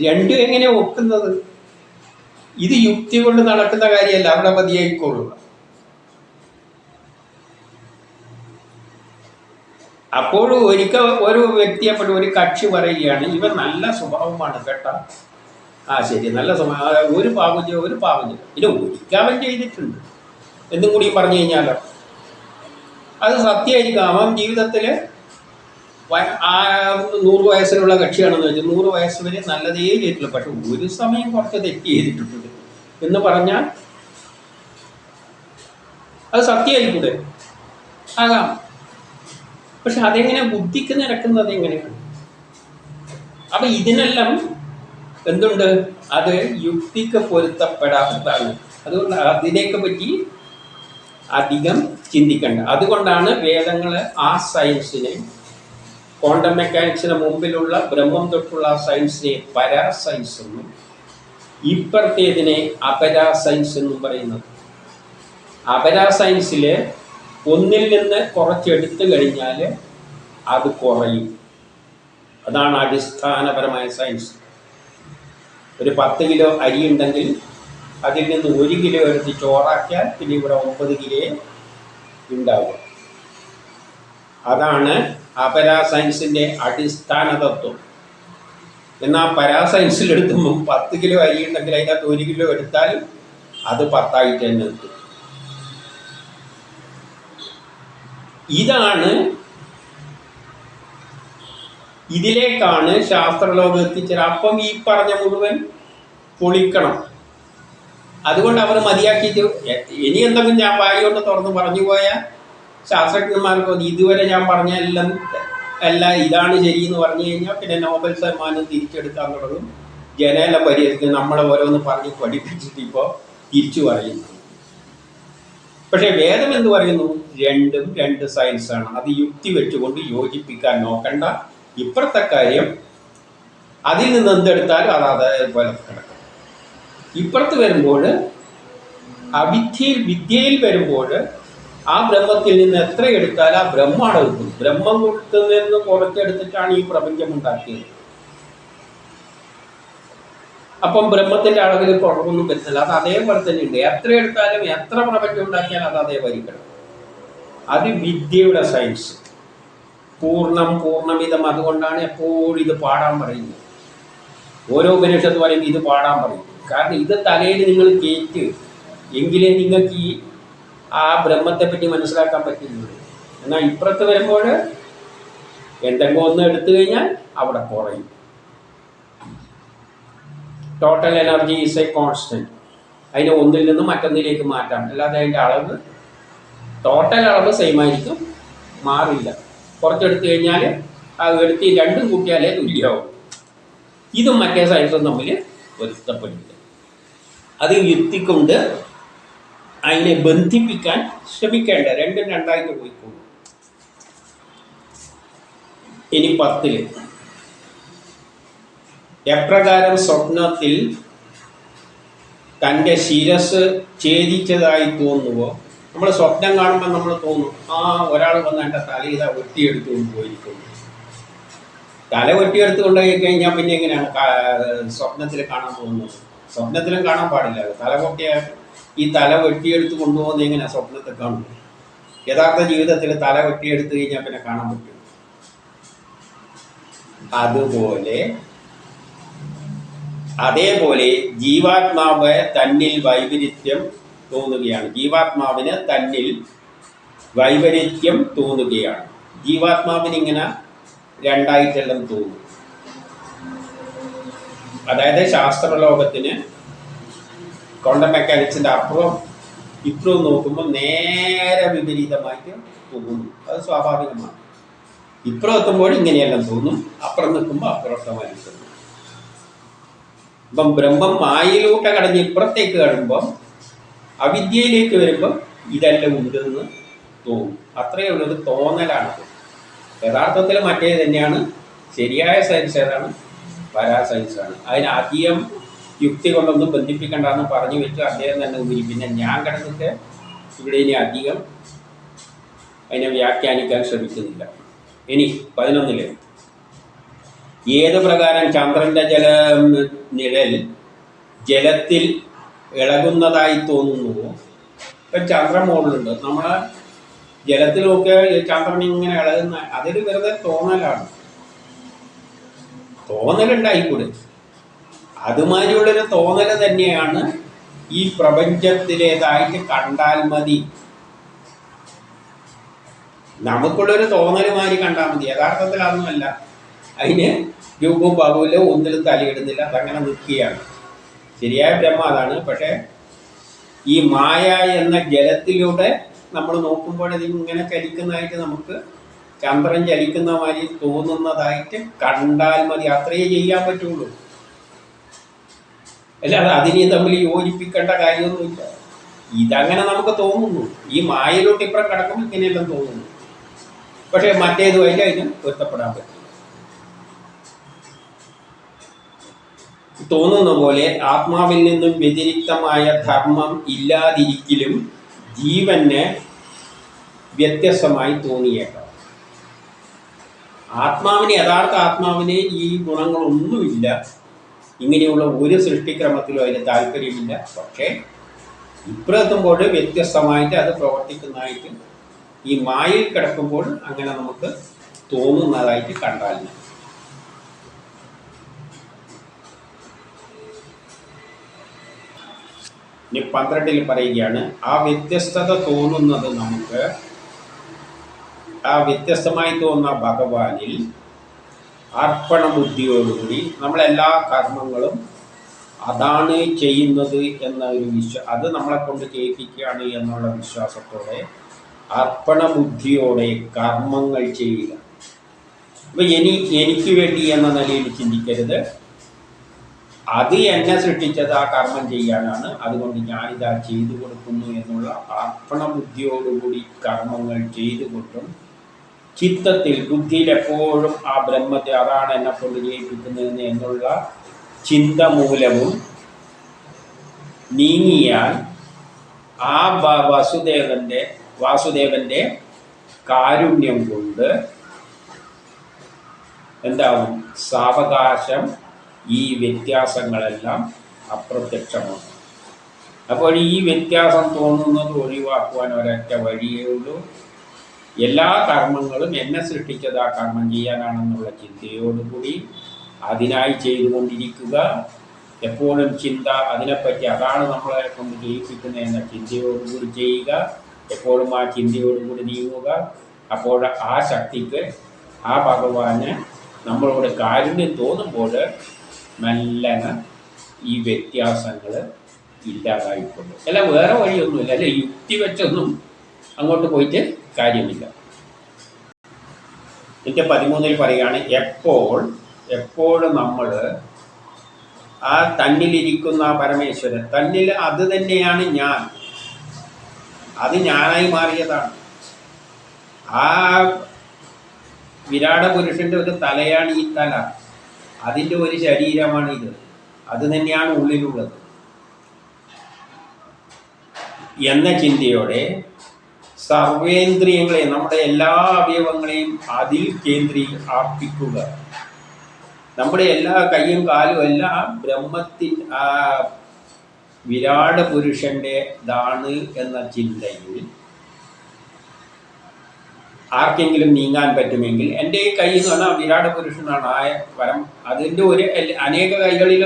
A: രണ്ടും എങ്ങനെ ഒക്കുന്നത്? ഇത് യുക്തി കൊണ്ട് നടക്കുന്ന കാര്യമല്ല, അവിടെ മതിയായിക്കൊള്ളുക. അപ്പോഴും ഒരു വ്യക്തിയെപ്പെട്ട് ഒരു കക്ഷി പറയുകയാണ്, ഇവൻ നല്ല സ്വഭാവമാണ് കേട്ടോ. ശരി, നല്ല സ്വഭാവം, ഒരു പാപം പിന്നെ ഒരിക്കവൻ ചെയ്തിട്ടുണ്ട് എന്നും കൂടി പറഞ്ഞു കഴിഞ്ഞാലോ അത് സത്യമായിരിക്കും. അവൻ ജീവിതത്തിൽ 100 വയസ്സിലുള്ള കക്ഷിയാണെന്ന് വെച്ചാൽ 100 വയസ്സ് വരെ നല്ലതേ ചെയ്തിട്ടുള്ളൂ. പക്ഷെ ഒരു സമയം കുറച്ച് തെറ്റ് ചെയ്തിട്ടുണ്ട് എന്ന് പറഞ്ഞാൽ അത് സത്യമായിക്കൂടെ? ആകാം. പക്ഷെ അതെങ്ങനെ ബുദ്ധിക്ക് നിരക്കുന്നത് എങ്ങനെയാണ്? അപ്പൊ ഇതിനെല്ലാം എന്തുണ്ട്? അത് യുക്തിക്ക് പൊരുത്തപ്പെടാത്തതാണ്. അതുകൊണ്ട് അതിലേക്ക് പറ്റി അധികം ചിന്തിക്കേണ്ട. അതുകൊണ്ടാണ് വേദങ്ങൾ ആ സയൻസിനെ, ക്വാണ്ടം മെക്കാനിക്സിന് മുമ്പിലുള്ള ബ്രഹ്മം തൊട്ടുള്ള സയൻസിനെ പരാ സയൻസ് എന്നും ഇപ്പുറത്തേതിനെ അപരാ സയൻസ് എന്നും പറയുന്നത്. അപരാ സയൻസിൽ ഒന്നിൽ നിന്ന് കുറച്ചെടുത്തു കഴിഞ്ഞാൽ അത് കുറയും. അതാണ് അടിസ്ഥാനപരമായ സയൻസ്. ഒരു 10 കിലോ അരി ഉണ്ടെങ്കിൽ അതിൽ നിന്ന് 1 കിലോ എടുത്ത് ചോറാക്കിയാൽ പിന്നെ ഇവിടെ 9 കിലോ ഉണ്ടാവുക. അതാണ് അപരാ സയൻസിൻ്റെ അടിസ്ഥാന തത്വം. എന്നാൽ പരാ സയൻസിലെടുക്കുമ്പം 10 കിലോ അരി ഉണ്ടെങ്കിൽ അതിനകത്ത് 1 കിലോ എടുത്താൽ അത് 10 ആയിട്ട് തന്നെ എത്തും. ഇതിലേക്കാണ് ശാസ്ത്രലോകം എത്തിച്ചത്. അപ്പം ഈ പറഞ്ഞ മുഴുവൻ പൊളിക്കണം. അതുകൊണ്ട് അവർ മതിയാക്കിയിട്ട് ഇനി എന്തെങ്കിലും ഞാൻ വായി കൊണ്ട് തുറന്ന് പറഞ്ഞു പോയാൽ ശാസ്ത്രജ്ഞന്മാർക്ക് ഇതുവരെ ഞാൻ പറഞ്ഞ എല്ലാം ഇതാണ് ശരിയെന്ന് പറഞ്ഞു കഴിഞ്ഞാൽ പിന്നെ നോബൽ സമ്മാനം തിരിച്ചെടുക്കാൻ തുടങ്ങും. ജനല പരിഹരിച്ച് നമ്മളെ ഓരോന്ന് പറഞ്ഞ് പഠിപ്പിച്ചിട്ട് ഇപ്പോൾ തിരിച്ചു പറയുന്നു. പക്ഷേ വേദം എന്ത് പറയുന്നു? രണ്ടും രണ്ട് സയൻസാണ്. അത് യുക്തി വെച്ചുകൊണ്ട് യോജിപ്പിക്കാൻ നോക്കണ്ട. ഇപ്പുറത്തെ കാര്യം അതിൽ നിന്ന് എന്തെടുത്താലും അത് അതേപോലെ കിടക്കും. ഇപ്പുറത്ത് വരുമ്പോൾ വിദ്യയിൽ വരുമ്പോൾ ആ ബ്രഹ്മത്തിൽ നിന്ന് എത്ര എടുത്താലും ആ ബ്രഹ്മാണ് കിട്ടും. ബ്രഹ്മം കൊടുത്തു നിന്ന് കുറച്ചെടുത്തിട്ടാണ് ഈ പ്രപഞ്ചം ഉണ്ടാക്കിയത്. അപ്പം ബ്രഹ്മത്തിന്റെ അളവിൽ കുറവൊന്നും വരുന്നില്ല. അത് അതേപോലെ തന്നെ ഉണ്ട്. എത്ര എടുത്താലും എത്ര പ്രപഞ്ചം ഉണ്ടാക്കിയാലും അത് അതേപോലെ കിടക്കും. അത് വിദ്യയുടെ സയൻസ്. പൂർണ്ണം പൂർണ്ണമിതം. അതുകൊണ്ടാണ് എപ്പോഴും ഇത് പാടാൻ പറയുന്നത്. ഓരോ ഉപനിഷത്ത് പറയുമ്പോൾ ഇത് പാടാൻ പറയും. കാരണം ഇത് തലയിൽ നിങ്ങൾ കേറ്റ് എങ്കിലേ നിങ്ങൾക്ക് ഈ ആ ബ്രഹ്മത്തെ പറ്റി മനസ്സിലാക്കാൻ പറ്റുള്ളൂ. എന്നാൽ ഇപ്പുറത്ത് വരുമ്പോൾ എന്തെങ്കിലും ഒന്ന് എടുത്തു കഴിഞ്ഞാൽ അവിടെ കുറയും. Total energy is A constant. അതിനെ ഒന്നിൽ നിന്ന് മറ്റൊന്നിലേക്ക് മാറ്റാം. അല്ലാതെ അതിൻ്റെ അളവ് ടോട്ടൽ അളവ് സെയിം ആയിരിക്കും, മാറില്ല. കുറച്ചെടുത്തു കഴിഞ്ഞാൽ ആ എടുത്ത് രണ്ടും കൂട്ടിയാലേ തുല്യമാവും. ഇതും മറ്റേ സയൻസും തമ്മിൽ പൊരുത്തപ്പെടില്ല. അത് യുക്തിക്കൊണ്ട് അതിനെ ബന്ധിപ്പിക്കാൻ ശ്രമിക്കേണ്ട. രണ്ടും രണ്ടായിട്ട് പോയിക്കോളും. ഇനി 10 എപ്രകാരം സ്വപ്നത്തിൽ തൻ്റെ ശിരസ് ഛേദിച്ചതായി തോന്നുവോ. നമ്മൾ സ്വപ്നം കാണുമ്പോൾ നമ്മൾ തോന്നും, ഒരാൾ വന്ന് എൻ്റെ തല ഇതാ വെട്ടിയെടുത്തുകൊണ്ട് പോയിരിക്കുന്നു. തല വെട്ടിയെടുത്ത് കൊണ്ടുപോയി കഴിഞ്ഞാൽ പിന്നെ എങ്ങനെയാണ് സ്വപ്നത്തിൽ കാണാൻ പോകുന്നത്? സ്വപ്നത്തിലും കാണാൻ പാടില്ല. തല പൊട്ടിയ ഈ തല വെട്ടിയെടുത്ത് കൊണ്ടുപോകുന്നത് എങ്ങനെയാണ് സ്വപ്നത്തിൽ കാണുന്നത്? യഥാർത്ഥ ജീവിതത്തിൽ തല വെട്ടിയെടുത്ത് കഴിഞ്ഞാൽ പിന്നെ കാണാൻ പറ്റും. അതേപോലെ ജീവാത്മാവ് തന്നിൽ വൈപരീത്യം തോന്നുകയാണ്. ജീവാത്മാവിന് തന്നിൽ വൈപരീത്യം തോന്നുകയാണ്. ജീവാത്മാവിന് ഇങ്ങനെ രണ്ടായിട്ടെല്ലാം തോന്നും. അതായത് ശാസ്ത്രലോകത്തിന് ക്വാണ്ടം മെക്കാനിക്സിൻ്റെ അപ്പുറം ഇപ്പുറവും നോക്കുമ്പോൾ നേരെ വിപരീതമായിട്ട് തോന്നുന്നു. അത് സ്വാഭാവികമാണ്. ഇപ്പുറം എത്തുമ്പോൾ ഇങ്ങനെയെല്ലാം തോന്നും, അപ്പുറം നിൽക്കുമ്പോൾ അപ്പുറത്തമായി തോന്നും. ഇപ്പം ബ്രഹ്മം മായയിലൂടെ കടഞ്ഞ് ഇപ്പുറത്തേക്ക് കടമ്പം അവിദ്യയിലേക്ക് വരുമ്പം ഇതെല്ലാം ഉണ്ടെന്ന് തോന്നും. അത്രയേ ഉള്ളത് തോന്നലാണത്. യഥാർത്ഥത്തിൽ മറ്റേ തന്നെയാണ്. ശരിയായ സയൻസ് ഏതാണ്? പരാസയൻസാണ്. അതിന് അധികം യുക്തി കൊണ്ടൊന്നും ബന്ധിപ്പിക്കേണ്ടെന്ന് പറഞ്ഞു വെച്ച് അദ്ദേഹം തന്നെ ഉപരി. പിന്നെ ഞാൻ കിടന്നിട്ട് ഇവിടെ ഇനി അധികം അതിനെ വ്യാഖ്യാനിക്കാൻ ശ്രമിക്കുന്നില്ല. ഇനി 11 ഏത് പ്രകാരം ചന്ദ്രൻ്റെ നിഴൽ ജലത്തിൽ ഇളകുന്നതായി തോന്നുന്നുവോ. ഇപ്പം ചന്ദ്രൻ മുകളിലുണ്ട്, നമ്മളെ ജലത്തിൽ നോക്കിയാൽ ചന്ദ്രൻ ഇങ്ങനെ ഇളകുന്ന അതൊരു വെറുതെ തോന്നലാണ്. തോന്നലുണ്ടായിക്കൂടെ? അതുമാതിരിയുള്ളൊരു തോന്നൽ തന്നെയാണ് ഈ പ്രപഞ്ചത്തിലേതായിട്ട് കണ്ടാൽ മതി. നമുക്കുള്ളൊരു തോന്നൽ മാതിരി കണ്ടാൽ മതി. യഥാർത്ഥത്തിൽ അതൊന്നുമല്ല. അതിന് രൂപവും ഭാവമില്ല, ഒന്നിലും തലയിടുന്നില്ല, അതങ്ങനെ നിൽക്കുകയാണ്. ശരിയായ ബ്രഹ്മ അതാണ്. പക്ഷേ ഈ മായ എന്ന ജലത്തിലൂടെ നമ്മൾ നോക്കുമ്പോൾ ഇതിങ്ങനെ ചലിക്കുന്നതായിട്ട് നമുക്ക് ചന്ദ്രൻ ചലിക്കുന്ന മാതിരി തോന്നുന്നതായിട്ട് കണ്ടാൽ മതി. അത്രയേ ചെയ്യാൻ പറ്റുള്ളൂ. അല്ലാതെ അതിനെ തമ്മിൽ യോജിപ്പിക്കേണ്ട കാര്യമൊന്നുമില്ല. ഇതങ്ങനെ നമുക്ക് തോന്നുന്നു. ഈ മായയിലോട്ട് ഇപ്പുറം കിടക്കുമ്പോൾ ഇങ്ങനെയെല്ലാം തോന്നുന്നു. പക്ഷേ മറ്റേതുമായിട്ട് അതിന് പൊരുത്തപ്പെടാൻ പറ്റും. തോന്നുന്ന പോലെ ആത്മാവിൽ നിന്നും വ്യതിരിക്തമായ ധർമ്മം ഇല്ലാതിരിക്കലും ജീവന് വ്യത്യസ്തമായി തോന്നിയേക്കാം. യഥാർത്ഥ ആത്മാവിന് ഈ ഗുണങ്ങളൊന്നുമില്ല. ഇങ്ങനെയുള്ള ഒരു സൃഷ്ടിക്രമത്തിലും അതിന് താല്പര്യമില്ല. പക്ഷേ ഇപ്പുറത്തുമ്പോൾ വ്യത്യസ്തമായിട്ട് അത് പ്രവർത്തിക്കുന്നതായിട്ട് ഈ മായയിൽ കിടക്കുമ്പോൾ അങ്ങനെ നമുക്ക് തോന്നുന്നതായിട്ട് കണ്ടാൽ മതി. ഇനി 12 പറയുകയാണ്, ആ വ്യത്യസ്തത തോന്നുന്നത് നമുക്ക് ആ വ്യത്യസ്തമായി തോന്നുന്ന ഭഗവാനിൽ അർപ്പണ ബുദ്ധിയോടുകൂടി നമ്മളെല്ലാ കർമ്മങ്ങളും അതാണ് ചെയ്യുന്നത് എന്ന ഒരു അത് നമ്മളെ കൊണ്ട് ചെയ്യിപ്പിക്കുകയാണ് എന്നുള്ള വിശ്വാസത്തോടെ അർപ്പണ ബുദ്ധിയോടെ കർമ്മങ്ങൾ ചെയ്യുക. അപ്പം എനിക്ക് വേണ്ടി എന്ന നിലയിൽ ചിന്തിക്കരുത്. അത് എന്നെ സൃഷ്ടിച്ചത് ആ കർമ്മം ചെയ്യാനാണ്, അതുകൊണ്ട് ഞാനിതാ ചെയ്തു കൊടുക്കുന്നു എന്നുള്ള അർപ്പണ ബുദ്ധിയോടുകൂടി കർമ്മങ്ങൾ ചെയ്തുകൊണ്ടും ചിത്തത്തിൽ ബുദ്ധിയിൽ എപ്പോഴും ആ ബ്രഹ്മത്തെ അതാണ് എന്നെ കൊണ്ട് ചെയ്യിപ്പിക്കുന്നതെന്ന് എന്നുള്ള ചിന്ത മൂലവും നീങ്ങിയാൽ ആ വാസുദേവൻ്റെ കാരുണ്യം കൊണ്ട് എന്താവും? സാവകാശം ഈ വ്യത്യാസങ്ങളെല്ലാം അപ്രത്യക്ഷമാണ്. അപ്പോൾ ഈ വ്യത്യാസം തോന്നുന്നത് ഒഴിവാക്കുവാൻ ഒരൊറ്റ വഴിയേ ഉള്ളൂ. എല്ലാ കർമ്മങ്ങളും എന്നെ സൃഷ്ടിച്ചത് ആ കർമ്മം ചെയ്യാനാണെന്നുള്ള ചിന്തയോടുകൂടി അതിനായി ചെയ്തുകൊണ്ടിരിക്കുക. എപ്പോഴും ചിന്ത അതിനെപ്പറ്റി, അതാണ് നമ്മളെ കൊണ്ട് ചെയ്യിപ്പിക്കുന്നത് എന്ന ചിന്തയോടുകൂടി ചെയ്യുക. എപ്പോഴും ആ ചിന്തയോടുകൂടി നീങ്ങുക. അപ്പോൾ ആ ശക്തിക്ക്, ആ ഭഗവാന് നമ്മളോട് കാരുണ്യം തോന്നുമ്പോൾ മെല്ലനെ ഈ വ്യത്യാസങ്ങൾ ഇല്ലാതായിക്കൊണ്ട്, അല്ല വേറെ വഴിയൊന്നുമില്ല, അല്ല യുക്തി വെച്ചൊന്നും അങ്ങോട്ട് പോയിട്ട് കാര്യമില്ല. എൻ്റെ 13 പറയുകയാണ്, എപ്പോഴും നമ്മൾ ആ തന്നിലിരിക്കുന്ന ആ പരമേശ്വരൻ, തന്നിൽ അത് തന്നെയാണ് ഞാൻ, അത് ഞാനായി മാറിയതാണ്. ആ വിരാട പുരുഷൻ്റെ ഒരു തലയാണ് ഈ തല, അതിൻ്റെ ഒരു ശരീരമാണിത്, അത് തന്നെയാണ് ഉള്ളിലുള്ളത് എന്ന ചിന്തയോടെ സർവേന്ദ്രിയങ്ങളെ, നമ്മുടെ എല്ലാ അവയവങ്ങളെയും അതിൽ ആർപ്പിക്കുക. നമ്മുടെ എല്ലാ കൈയും കാലും എല്ലാം ആ വിരാട പുരുഷൻ്റെതാണ് എന്ന ചിന്തയിൽ ആർക്കെങ്കിലും നീങ്ങാൻ പറ്റുമെങ്കിൽ, എൻ്റെ ഈ കൈ എന്ന് പറഞ്ഞാൽ വിരാട പുരുഷനാണ് ആ വരം, അതിൻ്റെ ഒരു അനേക കൈകളിൽ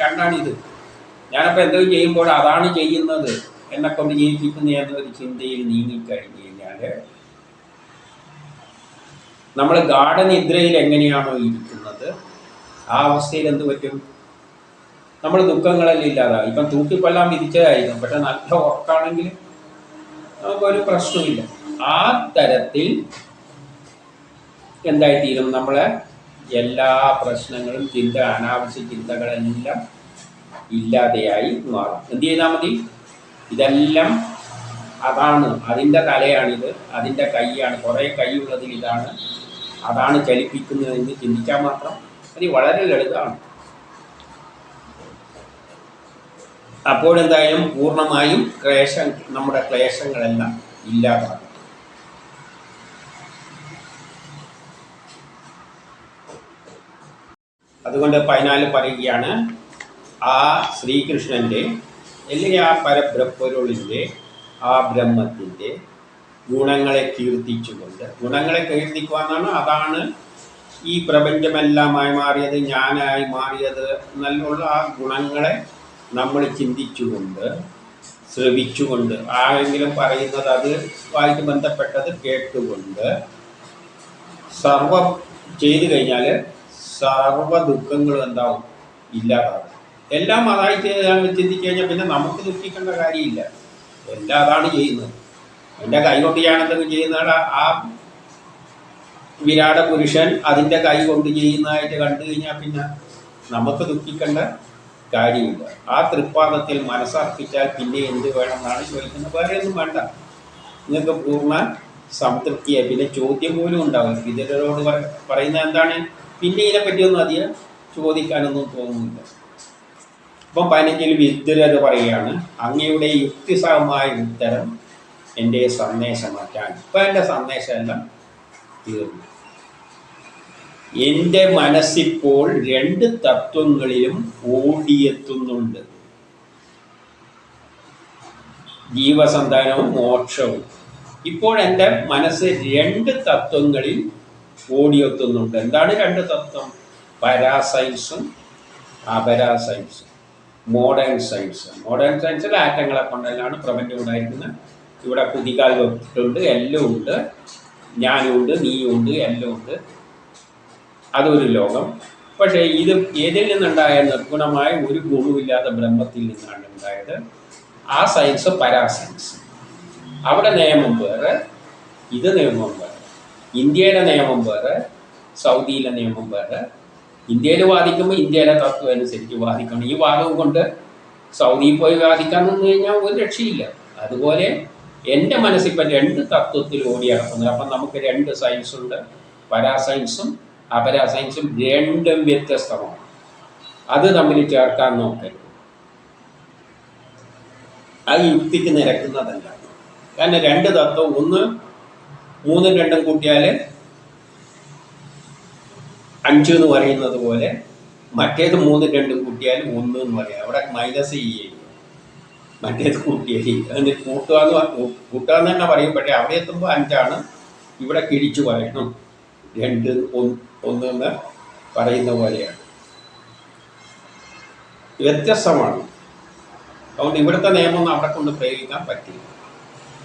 A: രണ്ടാണിത്. ഞാനപ്പോൾ എന്തെങ്കിലും ചെയ്യുമ്പോൾ അതാണ് ചെയ്യുന്നത് എന്നെ കൊണ്ട് ചെയ്യിപ്പിക്കുന്ന എന്നൊരു ചിന്തയിൽ നീങ്ങിക്കഴിഞ്ഞു കഴിഞ്ഞാൽ നമ്മൾ ഗാഠനിദ്രയിൽ എങ്ങനെയാണോ ഇരിക്കുന്നത് ആ അവസ്ഥയിൽ എന്ത് പറ്റും? നമ്മൾ ദുഃഖങ്ങളെല്ലാം ഇല്ലാതാകും. ഇപ്പം തൂക്കിക്കൊല്ലാൻ വിധിച്ചതായിരിക്കും, പക്ഷെ നല്ല ഉറക്കാണെങ്കിൽ നമുക്കൊരു പ്രശ്നമില്ല. ആ തരത്തിൽ എന്തായിത്തീരും? നമ്മളെ എല്ലാ പ്രശ്നങ്ങളും, അനാവശ്യ ചിന്തകളെല്ലാം ഇല്ലാതെയായി മാറും. എന്ത് ചെയ്താൽ മതി? ഇതെല്ലാം അതാണ്, അതിൻ്റെ തലയാണിത്, അതിൻ്റെ കൈയാണ്, കുറേ കൈയുള്ളതിൽ ഇതാണ്, അതാണ് ചലിപ്പിക്കുന്നതെന്ന് ചിന്തിച്ചാൽ മാത്രം അത് വളരെ ലളിതമാണ്. അപ്പോഴെന്തായാലും പൂർണ്ണമായും നമ്മുടെ ക്ലേശങ്ങളെല്ലാം ഇല്ലാതാകും. അതുകൊണ്ട് 14 പറയുകയാണ്, ആ ശ്രീകൃഷ്ണൻ്റെ അല്ലെങ്കിൽ ആ പരബ്രഹ്മപ്പൊരുളിൻ്റെ, ആ ബ്രഹ്മത്തിൻ്റെ ഗുണങ്ങളെ കീർത്തിച്ചുകൊണ്ട്, ഗുണങ്ങളെ കീർത്തിക്കുക എന്നാണ്, അതാണ് ഈ പ്രപഞ്ചമെല്ലാമായി മാറിയത്, ഞാനായി മാറിയത് എന്നുള്ള ആ ഗുണങ്ങളെ നമ്മൾ ചിന്തിച്ചുകൊണ്ട്, ശ്രവിച്ചുകൊണ്ട്, ആരെങ്കിലും പറയുന്നത് അതുമായിട്ട് ബന്ധപ്പെട്ടത് കേട്ടുകൊണ്ട് സർവം ചെയ്തു കഴിഞ്ഞാൽ സർവ ദുഃഖങ്ങളും എന്താവും? ഇല്ലാതാവും. എല്ലാം അതായിട്ട് ചിന്തിച്ചു കഴിഞ്ഞാൽ പിന്നെ നമുക്ക് ദുഃഖിക്കേണ്ട കാര്യമില്ല. എല്ലാം അതാണ് ചെയ്യുന്നത്. എൻ്റെ കൈ കൊണ്ട് ഞാൻ എന്തെങ്കിലും ചെയ്യുന്ന ആ വിരാട പുരുഷൻ അതിൻ്റെ കൈ കൊണ്ട് ചെയ്യുന്നതായിട്ട് കണ്ടു കഴിഞ്ഞാൽ പിന്നെ നമുക്ക് ദുഃഖിക്കേണ്ട കാര്യമില്ല. ആ തൃപ്പാദത്തിൽ മനസ്സർപ്പിച്ചാൽ പിന്നെ എന്ത് വേണമെന്നാണ് ചോദിക്കുന്നത്. വേറെ ഒന്നും വേണ്ട, നിങ്ങൾക്ക് പൂർണ്ണ സംതൃപ്തിയായി. പിന്നെ ചോദ്യം പോലും ഉണ്ടാവും. വിദുരരോട് പറയുന്നത് എന്താണ്? പിന്നെ ഇതിനെപ്പറ്റിയൊന്നും അധികം ചോദിക്കാനൊന്നും തോന്നുന്നില്ല. അപ്പം 15 വിദുരർ പറയുകയാണ്, അങ്ങയുടെ യുക്തിസഹമായ ഉത്തരം എൻ്റെ സന്ദേശം മാറ്റാൻ. ഇപ്പം എൻ്റെ സന്ദേശമെല്ലാം തീർന്നു. എൻ്റെ മനസ്സിപ്പോൾ 2 തത്വങ്ങളിലും ഓടിയെത്തുന്നുണ്ട്, ജീവസന്ധാനവും മോക്ഷവും. ഇപ്പോൾ എൻ്റെ മനസ്സ് 2 തത്വങ്ങളിൽ ഓടിയെത്തുന്നുണ്ട്. എന്താണ് 2 തത്വം? പരാസയൻസും അപരാസയൻസും. മോഡേൺ സയൻസിൽ ആറ്റങ്ങളെ കൊണ്ടെല്ലാം പ്രപഞ്ചം ഉണ്ടായിരിക്കുന്നത്. ഇവിടെ കുതികാൽ വെച്ചിട്ടുണ്ട്, എല്ലാം ഉണ്ട്, ഞാനുണ്ട്, നീയുണ്ട്, എല്ലാം ഉണ്ട്. അതൊരു ലോകം. പക്ഷേ ഇത് ഏതിൽ നിന്നുണ്ടായ നിർഗുണമായ ഒരു ഗുണമില്ലാത്ത ബ്രഹ്മത്തിൽ നിന്നാണ് ഉണ്ടായത്. ആ സയൻസ് പരാസയൻസ്. അവിടെ നിയമം വേറെ, ഇത് നിയമം വേറെ. ഇന്ത്യയിലെ നിയമം വേറെ, സൗദിയിലെ നിയമം വേറെ. ഇന്ത്യയിൽ വാദിക്കുമ്പോൾ ഇന്ത്യയിലെ തത്വം അനുസരിച്ച് വാദിക്കണം. ഈ വാദവും കൊണ്ട് സൗദിയിൽ പോയി വാദിക്കാൻ നിന്ന് കഴിഞ്ഞാൽ ഒരു രക്ഷയില്ല. അതുപോലെ എൻ്റെ മനസ്സിപ്പം 2 തത്വത്തിൽ ഓടി നടക്കുന്നത്. അപ്പം നമുക്ക് 2 സയൻസ് ഉണ്ട്, പരാസയൻസും അപരാസയൻസും. 2 വ്യത്യസ്തമാണ്. അത് തമ്മിൽ ചേർക്കാൻ നോക്കരുത്. അത് യുക്തിക്ക് നിരക്കുന്നതല്ല. കാരണം 2 തത്വം, ഒന്ന് 3 2 കൂട്ടിയാൽ 5 എന്ന് പറയുന്നത് പോലെ മറ്റേത് 3 2 കൂട്ടിയാൽ 1 എന്ന് പറയാം. അവിടെ മൈനസ് ചെയ്യും, മറ്റേത് കൂട്ടിയാൽ എന്നിട്ട് കൂട്ടുക എന്ന് തന്നെ പറയും. പക്ഷേ അവിടെ എത്തുമ്പോൾ 5 ഇവിടെ കിഴിച്ചു പറയണം. 2 1 എന്ന് പറയുന്ന പോലെയാണ്, വ്യത്യസ്തമാണ്. അതുകൊണ്ട് ഇവിടുത്തെ നിയമമൊന്നും അവിടെ കൊണ്ട് പ്രയോഗിക്കാൻ പറ്റില്ല.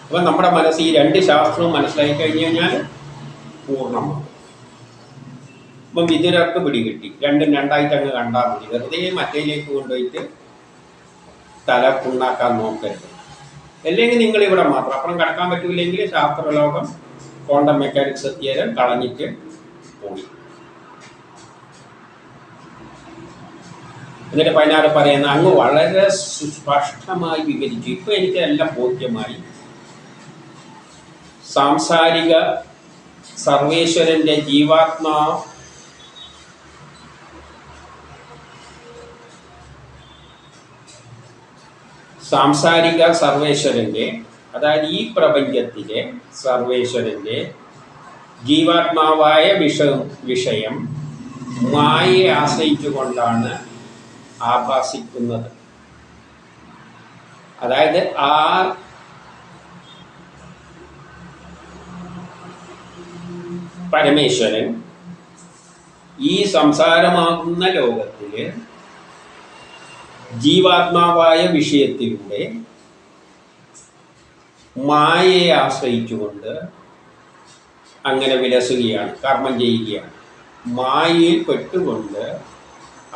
A: അപ്പം നമ്മുടെ മനസ്സ് ഈ 2 ശാസ്ത്രവും മനസ്സിലാക്കി കഴിഞ്ഞ് കഴിഞ്ഞാൽ പൂർണ്ണമാണ്. ഇപ്പം വിതുരർക്ക് പിടികിട്ടി, 2 2ആയിട്ട് അങ്ങ് കണ്ടാൽ മതി. വെറുതെ മറ്റേലേക്ക് കൊണ്ടുപോയിട്ട് തല പുണ്ണാക്കാൻ നോക്കരുത്. അല്ലെങ്കിൽ നിങ്ങളിവിടെ മാത്രം അപ്പുറം കിടക്കാൻ പറ്റില്ലെങ്കിൽ ശാസ്ത്രലോകം ക്വാണ്ടം മെക്കാനിക്സ് എത്തിയാലും കളഞ്ഞിട്ട് പോയി. എന്നിട്ട് 16 പറയുന്ന അങ്ങ് വളരെ സ്പഷ്ടമായി വിവരിച്ചു. ഇപ്പം എനിക്ക് എല്ലാം ബോധ്യമായി. സാംസാരിക സർവേശ്വരൻ്റെ സാംസാരിക സർവേശ്വരൻ്റെ, അതായത് ഈ പ്രപഞ്ചത്തിലെ സർവേശ്വരൻ്റെ ജീവാത്മാവായ വിഷയം മായയെ ആശ്രയിച്ചുകൊണ്ടാണ് ആഭാസിക്കുന്നത്. അതായത് ആ പരമേശ്വരൻ ഈ സംസാരമാകുന്ന ലോകത്തിൽ ജീവാത്മാവായ വിഷയത്തിലൂടെ മായയെ ആശ്രയിച്ചുകൊണ്ട് അങ്ങനെ വിലസുകയാണ്, കർമ്മം ചെയ്യുകയാണ്. മായയിൽ പെട്ടുകൊണ്ട്,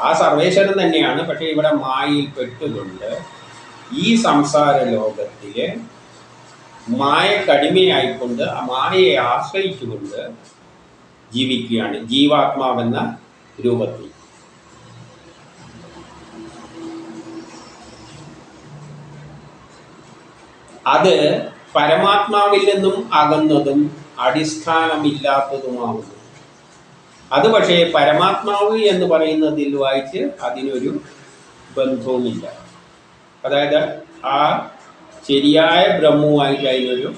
A: ആ സർവേശ്വരൻ തന്നെയാണ്, പക്ഷേ ഇവിടെ മായയിൽ പെട്ടുകൊണ്ട് ഈ സംസാര ലോകത്തിൽ മായക്കടിമയായിക്കൊണ്ട് മായയെ ആശ്രയിച്ചുകൊണ്ട് ജീവിക്കുകയാണ് ജീവാത്മാവെന്ന രൂപത്തിൽ. അത് പരമാത്മാവിൽ നിന്നും അകന്നതും അടിസ്ഥാനമില്ലാത്തതുമാകുന്നു. അത് പക്ഷേ പരമാത്മാവ് എന്ന് പറയുന്നതിലുമായിട്ട് അതിനൊരു ബന്ധവുമില്ല. അതായത് ആ ശരിയായ ബ്രഹ്മവുമായിട്ട് അതിനൊരു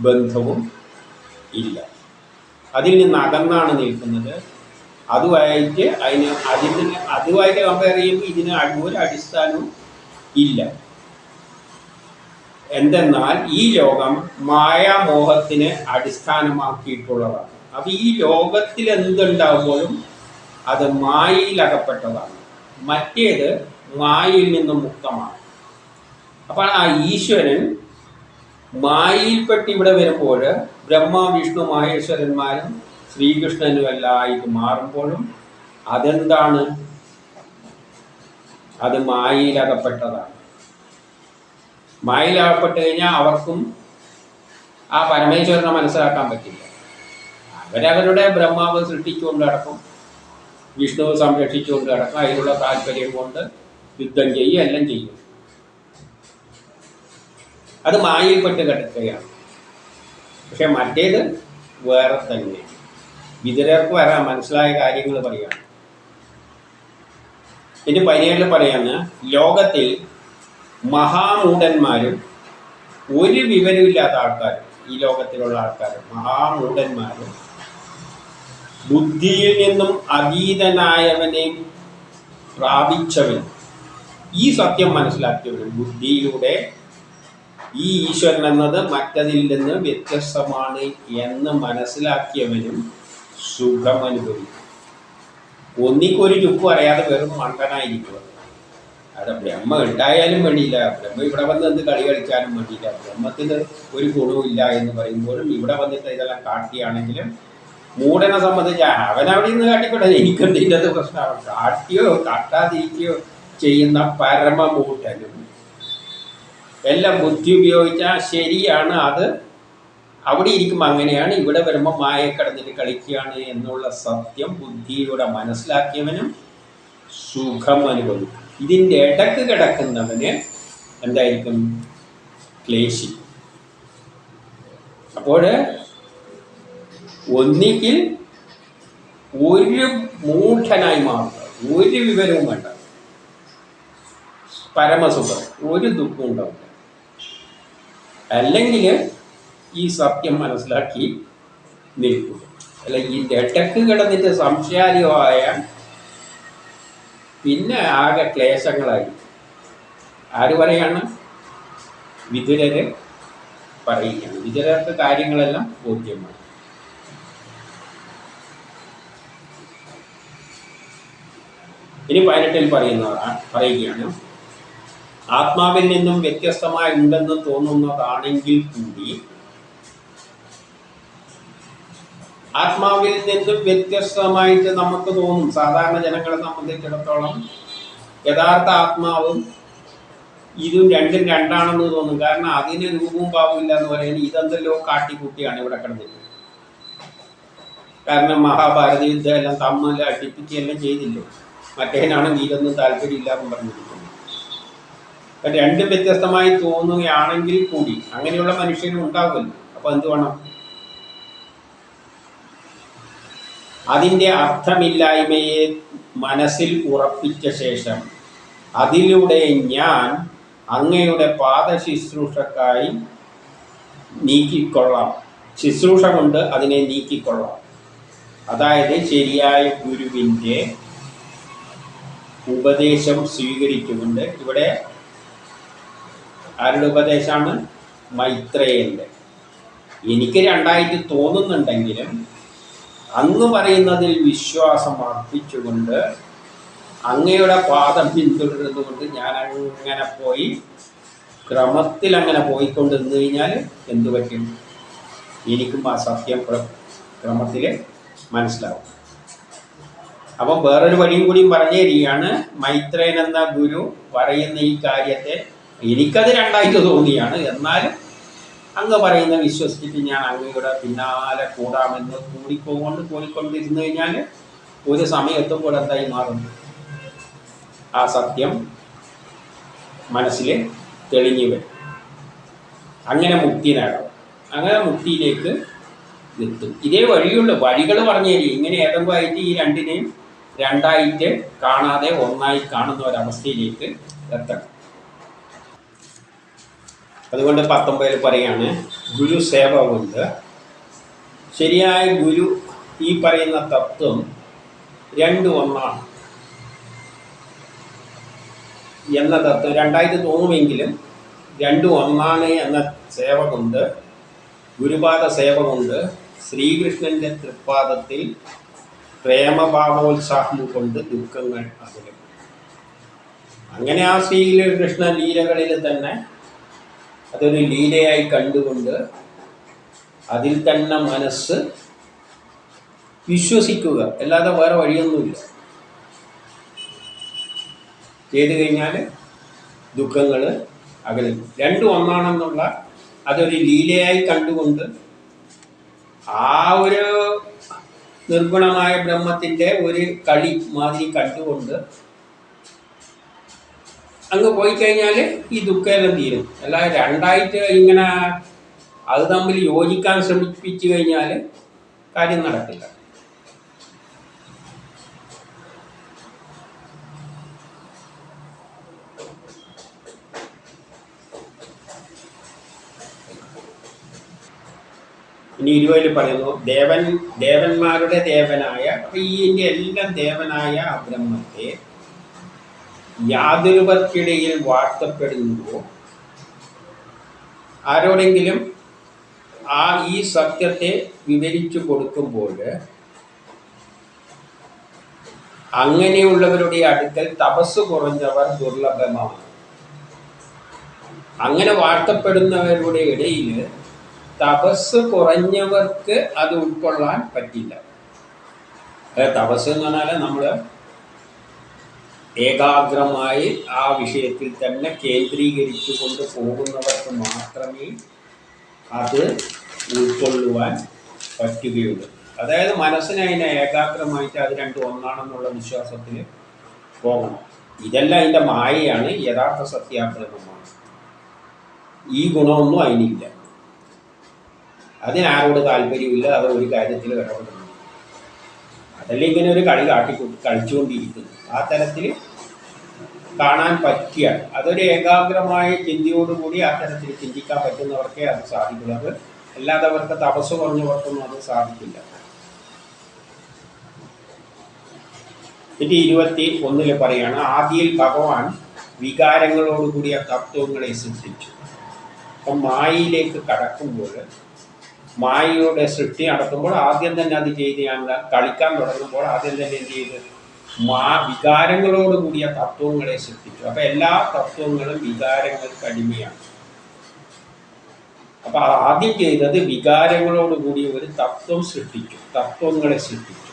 A: ബന്ധവും ഇല്ല. അതിൽ നിന്ന് അകന്നാണ് നിൽക്കുന്നത്. അതുമായിട്ട് കമ്പയർ ചെയ്യുമ്പോൾ ഇതിന് ഒരു അടിസ്ഥാനവും ഇല്ല. എന്തെന്നാൽ ഈ ലോകം മായാമോഹത്തിന് അടിസ്ഥാനമാക്കിയിട്ടുള്ളതാണ്. അപ്പോൾ ഈ ലോകത്തിൽ എന്തുണ്ടാകുമ്പോഴും അത് മായയിലകപ്പെട്ടതാണ്, മറ്റേത് മായയിൽ നിന്നും മുക്തമാണ്. അപ്പോൾ ആ ഈശ്വരൻ മായയിൽപ്പെട്ട് ഇവിടെ വരുമ്പോൾ ബ്രഹ്മ വിഷ്ണു മഹേശ്വരന്മാരും ശ്രീകൃഷ്ണനും എല്ലാം ആയിട്ട് മാറുമ്പോഴും അതെന്താണ്? അത് മായയിലകപ്പെട്ടതാണ്. മായയിലകപ്പെട്ട് കഴിഞ്ഞാൽ അവർക്കും ആ പരമേശ്വരനെ മനസ്സിലാക്കാൻ പറ്റില്ല. അവരവരുടെ ബ്രഹ്മാവ് സൃഷ്ടിച്ചുകൊണ്ട് കിടക്കും, വിഷ്ണു സംരക്ഷിച്ചുകൊണ്ട് കിടക്കും. അതിനുള്ള താല്പര്യം കൊണ്ട് യുദ്ധം ചെയ്യും, എല്ലാം ചെയ്യും. അത് മായയിൽപ്പെട്ട് കിടക്കുകയാണ്. പക്ഷെ മറ്റേത് വേറെ തന്നെ. വിതുരർക്ക് വരാൻ മനസ്സിലായ കാര്യങ്ങൾ പറയാണ്. ഇനി 17 പറയാന്ന്, ലോകത്തിൽ മഹാമൂഢന്മാരും ഒരു വിവരമില്ലാത്ത ആൾക്കാരും, ഈ ലോകത്തിലുള്ള ആൾക്കാരും മഹാമൂഢന്മാരും ബുദ്ധിയിൽ നിന്നും അതീതനായവനെ പ്രാപിച്ചവൻ, ഈ സത്യം മനസ്സിലാക്കിയവൻ, ബുദ്ധിയിലൂടെ ഈ ഈശ്വരൻ എന്നത് മറ്റതിൽ നിന്ന് വ്യത്യസ്തമാണ് എന്ന് മനസ്സിലാക്കിയവനും സുഖം അനുഭവിക്കും. ഒന്നിക്കൊരു ചുക്കും അറിയാതെ വെറും മണ്ടനായിരിക്കുക. അത് ബ്രഹ്മ ഉണ്ടായാലും വേണ്ടിയില്ല, ബ്രഹ്മ ഇവിടെ വന്ന് എന്ത് കളി കളിച്ചാലും വേണ്ടിയില്ല, ബ്രഹ്മത്തിന് ഒരു ഗുണവുമില്ല എന്ന് പറയുമ്പോഴും ഇവിടെ വന്നിട്ട് ഇതെല്ലാം കാട്ടിയാണെങ്കിലും മൂടനെ സംബന്ധിച്ച് അവനവിടെ നിന്ന് കാട്ടിക്കൊണ്ടേ എനിക്കെന്തിൻ്റെ പ്രശ്നമാണ്. കാട്ടിയോ കാട്ടാതിരിക്കുകയോ ചെയ്യുന്ന പരമമൂട്ടനും എല്ലാം ബുദ്ധി ഉപയോഗിച്ചാൽ ശരിയാണ്, അത് അവിടെ ഇരിക്കുമ്പോൾ അങ്ങനെയാണ്, ഇവിടെ വരുമ്പോൾ മായ കിടന്നിട്ട് കളിക്കുകയാണ് എന്നുള്ള സത്യം ബുദ്ധിയിലൂടെ മനസ്സിലാക്കിയവനും സുഖം അനുഭവിക്കും. ഇതിൻ്റെ ഇടക്ക് കിടക്കുന്നവന് എന്തായിരിക്കും? ക്ലേശിക്കും. അപ്പോൾ ഒന്നിക്കിൽ ഒരു മൂഢനായി മാറുക, ഒരു വിവരവും വേണ്ട, പരമസുഖം, ഒരു ദുഃഖവും ഉണ്ടാവില്ല. അല്ലെങ്കിൽ ഈ സത്യം മനസ്സിലാക്കി നിൽക്കുക. അല്ല ഈ ഇടക്ക് കിടന്നിട്ട് സംശയാലുമായ പിന്നെ ആകെ ക്ലേശങ്ങളായി. ആര് പറയാണ്? വിതുരര് പറയുകയാണ്. വിതുരർക്ക് കാര്യങ്ങളെല്ലാം ബോധ്യമാണ്. ഇനി 18 പറയുകയാണ്, ആത്മാവിൽ നിന്നും വ്യത്യസ്തമായി ഉണ്ടെന്ന് തോന്നുന്നതാണെങ്കിൽ കൂടി ആത്മാവിൽ നിന്നും വ്യത്യസ്തമായിട്ട് നമുക്ക് തോന്നും. സാധാരണ ജനങ്ങളെ സംബന്ധിച്ചിടത്തോളം യഥാർത്ഥ ആത്മാവും ഇതും രണ്ടും രണ്ടാണെന്ന് തോന്നും. കാരണം അതിന് രൂപവും ഭാവവും ഇല്ല എന്ന് പറയുന്നത് ഇതെന്തല്ലോ കാട്ടിക്കൂട്ടിയാണ് ഇവിടെ കിടന്നത്. കാരണം മഹാഭാരത യുദ്ധം എല്ലാം തമ്മിൽ അടിപ്പിക്കുകയെല്ലാം ചെയ്തില്ലോ. മറ്റേനാണെങ്കിൽ ഇതൊന്നും താല്പര്യമില്ല എന്ന് പറഞ്ഞിരിക്കുന്നു. രണ്ടും വ്യത്യസ്തമായി തോന്നുകയാണെങ്കിൽ കൂടി അങ്ങനെയുള്ള മനുഷ്യരും ഉണ്ടാകുമല്ലോ. അപ്പൊ എന്ത് വേണം? അതിൻ്റെ അർത്ഥമില്ലായ്മയെ മനസ്സിൽ ഉറപ്പിച്ച ശേഷം അതിലൂടെ ഞാൻ അങ്ങയുടെ പാദശുശ്രൂഷക്കായി നീക്കിക്കൊള്ളാം, ശുശ്രൂഷ കൊണ്ട് അതിനെ നീക്കിക്കൊള്ളാം. അതായത് ശരിയായ ഗുരുവിൻ്റെ ഉപദേശം സ്വീകരിച്ചുകൊണ്ട്, ഇവിടെ ആരുടെ ഉപദേശമാണ്? മൈത്രേയൻ്റെ. എനിക്ക് രണ്ടായിട്ട് തോന്നുന്നുണ്ടെങ്കിലും അങ്ങ് പറയുന്നതിൽ വിശ്വാസം അർപ്പിച്ചുകൊണ്ട് അങ്ങയുടെ പാദം പിന്തുടരുന്നുകൊണ്ട് ഞാൻ അങ്ങനെ പോയി ക്രമത്തിൽ അങ്ങനെ പോയിക്കൊണ്ട് നിന്ന് കഴിഞ്ഞാൽ എന്തു പറ്റും? എനിക്കും ആ സത്യം ക്രമത്തിൽ മനസ്സിലാവും. അപ്പം വേറൊരു വഴിയും കൂടിയും പറഞ്ഞു തരികയാണ്. മൈത്രേയൻ എന്ന ഗുരു പറയുന്ന ഈ കാര്യത്തെ എനിക്കത് രണ്ടായിട്ട് തോന്നിയാണ്, എന്നാലും അങ്ങ് പറയുന്ന വിശ്വസിച്ചിട്ട് ഞാൻ അങ്ങയുടെ പിന്നാലെ കൂടാമെന്ന് പോയിക്കൊണ്ടിരുന്നു കഴിഞ്ഞാൽ ഒരു സമയത്തുമ്പോൾ എന്തായി മാറും? ആ സത്യം മനസ്സിൽ തെളിഞ്ഞു വരും. അങ്ങനെ മുക്തി നേടാം. അങ്ങനെ മുക്തിയിലേക്ക് എത്തും. ഇതേ വഴിയുള്ള വഴികൾ പറഞ്ഞു തരും. ഇങ്ങനെ ഏതെങ്കിലും ആയിട്ട് ഈ രണ്ടിനെയും രണ്ടായിട്ട് കാണാതെ ഒന്നായി കാണുന്ന ഒരവസ്ഥയിലേക്ക് എത്തണം. അതുകൊണ്ട് 19 പറയാണ്, ഗുരു സേവ കൊണ്ട് ശരിയായ ഗുരു ഈ പറയുന്ന തത്വം രണ്ടും ഒന്നാണ് എന്ന തത്വം രണ്ടായിട്ട് തോന്നുമെങ്കിലും രണ്ടും ഒന്നാണ് എന്ന സേവ കൊണ്ട്, ഗുരുപാദ സേവ കൊണ്ട് ശ്രീകൃഷ്ണൻ്റെ തൃപ്പാദത്തിൽ പ്രേമഭാവോത്സാഹം കൊണ്ട് ദുഃഖങ്ങൾ അകലും. അങ്ങനെ ആ ശ്രീകൃഷ്ണ ലീലകളിൽ തന്നെ അതൊരു ലീലയായി കണ്ടുകൊണ്ട് അതിൽ തന്നെ മനസ്സ് വിശ്വസിക്കുക, അല്ലാതെ വേറെ വഴിയൊന്നുമില്ല. ചെയ്തു കഴിഞ്ഞാൽ ദുഃഖങ്ങൾ അകലും. രണ്ടും ഒന്നാണെന്നുള്ള അതൊരു ലീലയായി കണ്ടുകൊണ്ട് ആ ഒരു നിർഗുണമായ ബ്രഹ്മത്തിൻ്റെ ഒരു കളി മാതിരി കണ്ടുകൊണ്ട് അങ്ങ് പോയി കഴിഞ്ഞാൽ ഈ ദുഃഖമെല്ലാം തീരും. അല്ലാതെ രണ്ടായിട്ട് ഇങ്ങനെ അത് തമ്മിൽ യോജിക്കാൻ ശ്രമിപ്പിച്ചു കഴിഞ്ഞാൽ കാര്യം നടക്കില്ല. ഇനി 20 പറയുന്നു, ദേവന്മാരുടെ ദേവനായ, അപ്പം ഇതിൻ്റെ എല്ലാം ദേവനായ ബ്രഹ്മത്തെ യാതൊരുവർക്കിടയിൽ വാഴ്ത്തപ്പെടുന്നുവോ ആരോടെങ്കിലും ഈ സത്യത്തെ വിവരിച്ചു കൊടുക്കുമ്പോൾ അങ്ങനെയുള്ളവരുടെ അടുക്കൽ തപസ് കുറഞ്ഞവർ ദുർലഭമാണ്. അങ്ങനെ വാഴ്ത്തപ്പെടുന്നവരുടെ ഇടയിൽ തപസ് കുറഞ്ഞവർക്ക് അത് ഉൾക്കൊള്ളാൻ പറ്റില്ല. തപസ് എന്ന് പറഞ്ഞാൽ നമ്മൾ ഏകാഗ്രമായി ആ വിഷയത്തിൽ തന്നെ കേന്ദ്രീകരിച്ചു കൊണ്ട് പോകുന്നവർക്ക് മാത്രമേ അത് ഉൾക്കൊള്ളുവാൻ പറ്റുകയുള്ളൂ. അതായത് മനസ്സിനെ അതിനെ ഏകാഗ്രമായിട്ട് അത് രണ്ടും ഒന്നാണെന്നുള്ള വിശ്വാസത്തിൽ പോകണം. ഇതെല്ലാം അതിൻ്റെ മായയാണ്, യഥാർത്ഥ സത്യാഗ്രഹമാണ്. ഈ ഗുണമൊന്നും അതിനില്ല. അതിനാരോട് താല്പര്യമില്ല, അത് ഒരു കാര്യത്തിൽ ഇടപെടുന്നു. അതല്ല ഇങ്ങനെ ഒരു കളി കളിച്ചുകൊണ്ടിരിക്കുന്നു. ആ തരത്തിൽ കാണാൻ പറ്റിയ അതൊരു ഏകാഗ്രമായ ചിന്തയോടുകൂടി ആ തരത്തിൽ ചിന്തിക്കാൻ പറ്റുന്നവർക്കേ അത് സാധിക്കുന്നത്. അല്ലാത്തവർക്ക് തപസ് കുറഞ്ഞവർക്കൊന്നും അത് സാധിക്കില്ല. ഇത് 21 പറയാണ്, ആദിയിൽ ഭഗവാൻ വികാരങ്ങളോടുകൂടിയ തത്വങ്ങളെ സൃഷ്ടിച്ചു. അപ്പം മായയിലേക്ക് കടക്കുമ്പോൾ, മായയുടെ സൃഷ്ടി നടത്തുമ്പോൾ ആദ്യം തന്നെ അത് ചെയ്ത് ഞങ്ങൾ കളിക്കാൻ തുടങ്ങുമ്പോൾ ആദ്യം തന്നെ എന്ത് ചെയ്ത് വികാരങ്ങളോടുകൂടിയ തത്വങ്ങളെ സൃഷ്ടിച്ചു. അപ്പം എല്ലാ തത്വങ്ങളും വികാരങ്ങൾക്ക് അടിമയാണ്. അപ്പം ആദ്യം ചെയ്തത് വികാരങ്ങളോടുകൂടിയ ഒരു തത്വം സൃഷ്ടിച്ചു, തത്വങ്ങളെ സൃഷ്ടിച്ചു.